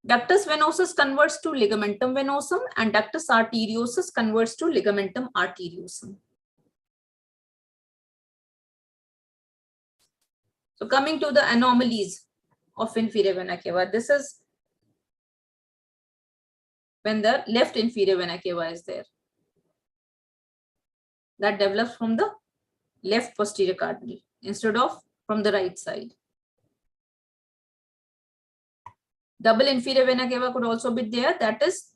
Ductus venosus converts to ligamentum venosum and ductus arteriosus converts to ligamentum arteriosum. So coming to the anomalies of inferior vena cava, this is when the left inferior vena cava is there. That develops from the left posterior cardinal instead of from the right side. Double inferior vena cava could also be there, that is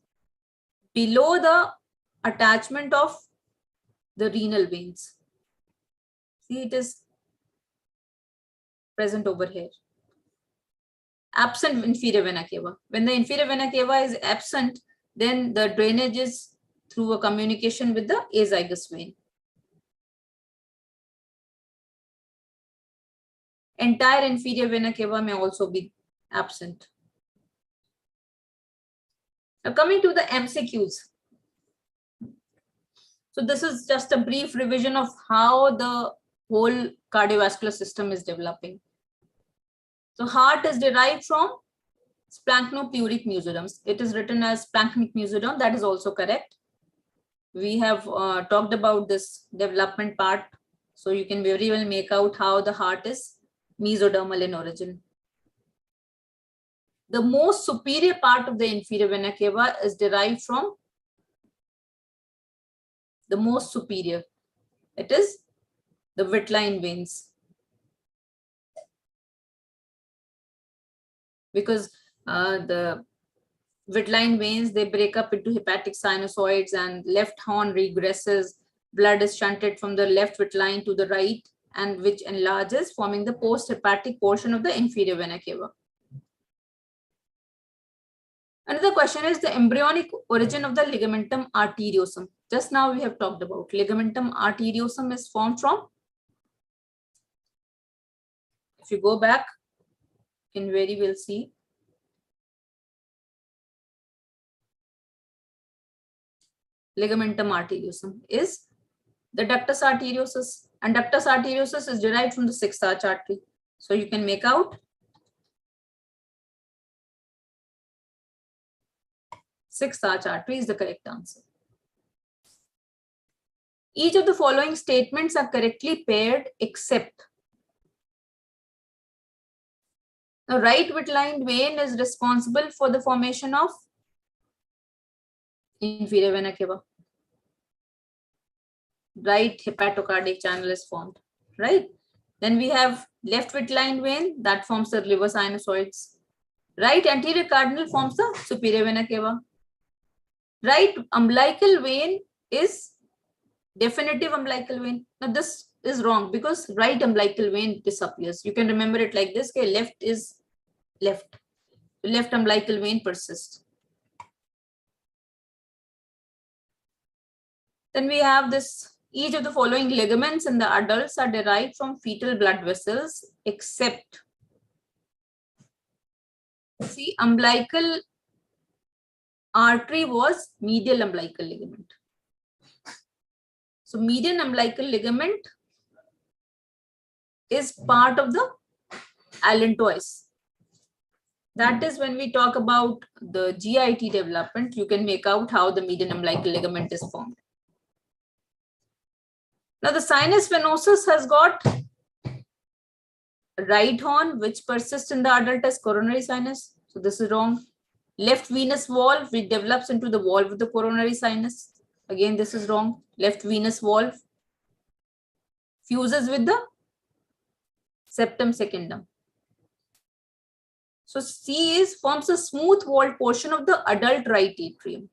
below the attachment of the renal veins. See, it is present over here. Absent inferior vena cava. When the inferior vena cava is absent, then the drainage is through a communication with the azygous vein. Entire inferior vena cava may also be absent. Now coming to the MCQs. So this is just a brief revision of how the whole cardiovascular system is developing. So heart is derived from splanchnopluric mesoderm. It is written as splanchnic mesoderm. That is also correct. We have talked about this development part. So you can very well make out how the heart is mesodermal in origin. The most superior part of the inferior vena cava is derived from the most superior. It is the Wittline veins. Because the Wittline veins, they break up into hepatic sinusoids and left horn regresses. Blood is shunted from the left Wittline to the right, and which enlarges, forming the post-hepatic portion of the inferior vena cava. Another question is the embryonic origin of the ligamentum arteriosum. Just now we have talked about ligamentum arteriosum is formed from, if you go back, you can very well see ligamentum arteriosum is the ductus arteriosus, and ductus arteriosus is derived from the sixth arch artery. So you can make out sixth arch artery is the correct answer. Each of the following statements are correctly paired except the right Wittline vein is responsible for the formation of inferior vena cava. Right hepatocardiac channel is formed. right? Then we have left vitline vein that forms the liver sinusoids. Right anterior cardinal forms the superior vena cava. Right umbilical vein is definitive umbilical vein. Now this is wrong because right umbilical vein disappears. You can remember it like this. Okay, left is left. Left umbilical vein persists. Then we have this, each of the following ligaments in the adults are derived from fetal blood vessels except, see, umbilical artery was medial umbilical ligament. So median umbilical ligament is part of the allantois. That is when we talk about the GIT development, you can make out how the median umbilical ligament is formed. Now the sinus venosus has got right horn which persists in the adult as coronary sinus. So this is wrong. Left venous valve which develops into the valve of the coronary sinus. Again, this is wrong. Left venous valve fuses with the septum secundum. So C is forms a smooth walled portion of the adult right atrium.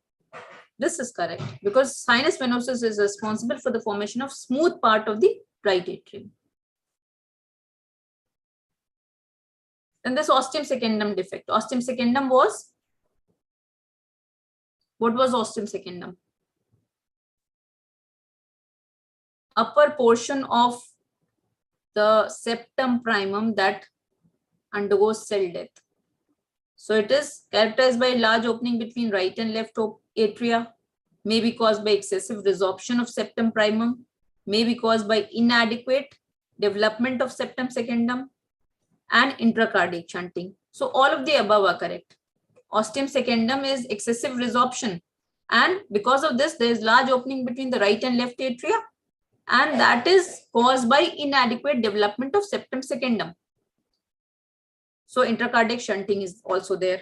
This is correct because sinus venosus is responsible for the formation of smooth part of the right atrium. Then this ostium secundum defect. Ostium secundum was, what was ostium secundum? Upper portion of the septum primum that undergoes cell death. So it is characterized by a large opening between right and left atria, may be caused by excessive resorption of septum primum, may be caused by inadequate development of septum secundum and intracardiac shunting. So all of the above are correct. Ostium secundum is excessive resorption, and because of this there is large opening between the right and left atria, and that is caused by inadequate development of septum secundum. So intracardiac shunting is also there.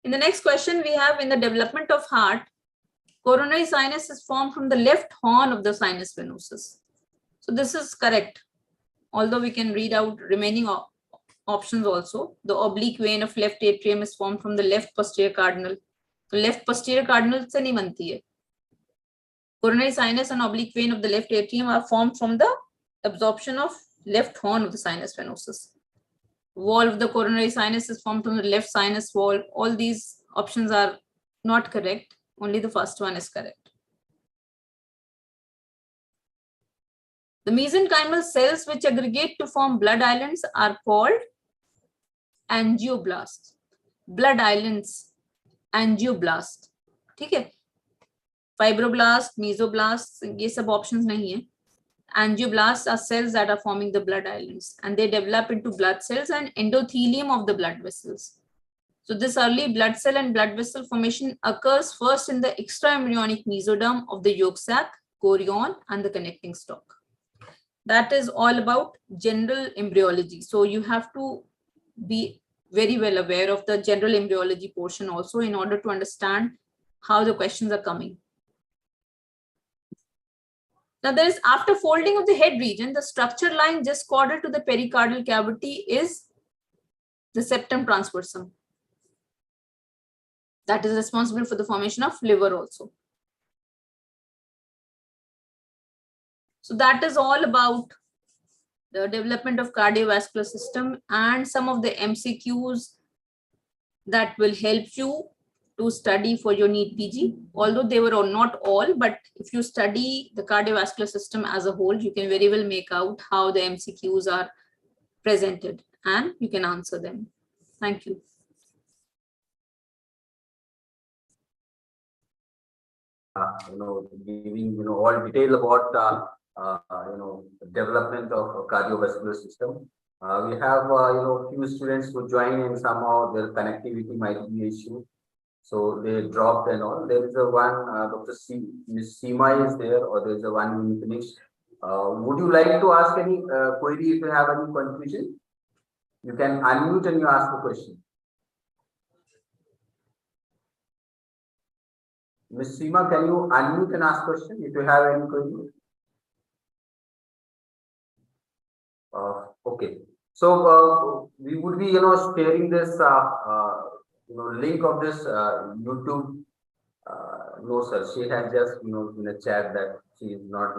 In the next question, we have in the development of heart, coronary sinus is formed from the left horn of the sinus venosus. So this is correct. Although we can read out remaining options also. The oblique vein of left atrium is formed from the left posterior cardinal. So left posterior cardinal se nahi banti hai. Coronary sinus and oblique vein of the left atrium are formed from the absorption of left horn of the sinus venosus. Wall of the coronary sinus is formed from the left sinus wall. All these options are not correct. Only the first one is correct. The mesenchymal cells which aggregate to form blood islands are called angioblasts. Blood islands, angioblast. ठीक है? Fibroblast, mesoblast, ये सब options नहीं है. Angioblasts are cells that are forming the blood islands, and they develop into blood cells and endothelium of the blood vessels. So this early blood cell and blood vessel formation occurs first in the extraembryonic mesoderm of the yolk sac, chorion, and the connecting stalk. That is all about general embryology. So you have to be very well aware of the general embryology portion also in order to understand how the questions are coming. Now there is, after folding of the head region, the structure lying just caudal to the pericardial cavity is the septum transversum. That is responsible for the formation of liver also. So that is all about the development of cardiovascular system and some of the MCQs that will help you to study for your NEET PG. Although they were not all, but if you study the cardiovascular system as a whole, you can very well make out how the MCQs are presented and you can answer them. Thank you. Giving all detail about development of cardiovascular system. We have few students who join and somehow their connectivity might be an issue, so they dropped and all. There is a one Dr. Ms. Seema is there, or there is a one finished. Would you like to ask any query if you have any confusion? You can unmute and you ask the question. Ms. Seema, can you unmute and ask question if you have any query? Okay. So we would be, sharing this, link of this YouTube. No, sir. She has just, in the chat that she is not.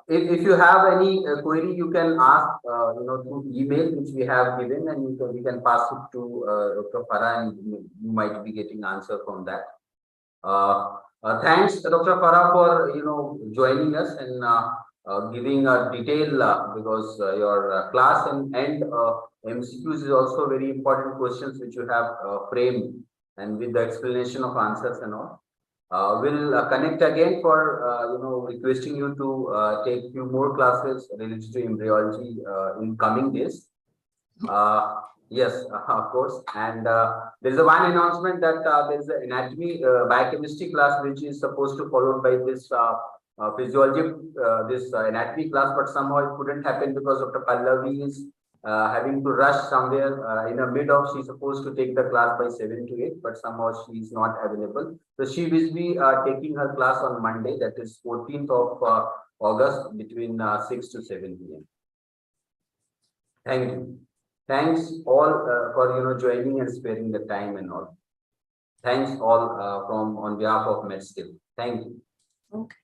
If you have any query, you can ask, through email which we have given, and we can pass it to Dr. Farah, and you might be getting answer from that. Thanks, Dr. Farah, for joining us and giving a detail because your class and MCQs is also very important questions which you have framed and with the explanation of answers and all. We'll connect again for requesting you to take few more classes related to embryology in coming days. Yes, of course. And there is a one announcement that there is an anatomy biochemistry class which is supposed to followed by this physiology, this anatomy class, but somehow it couldn't happen because Dr. Pallavi is having to rush somewhere in the mid of. She's supposed to take the class by 7 to 8, but somehow she is not available. So she will be taking her class on Monday, that is 14th of August between 6 to 7 p.m. Thank you. Thanks all for joining and sparing the time and all. Thanks all from on behalf of Medskill. Thank you. Okay.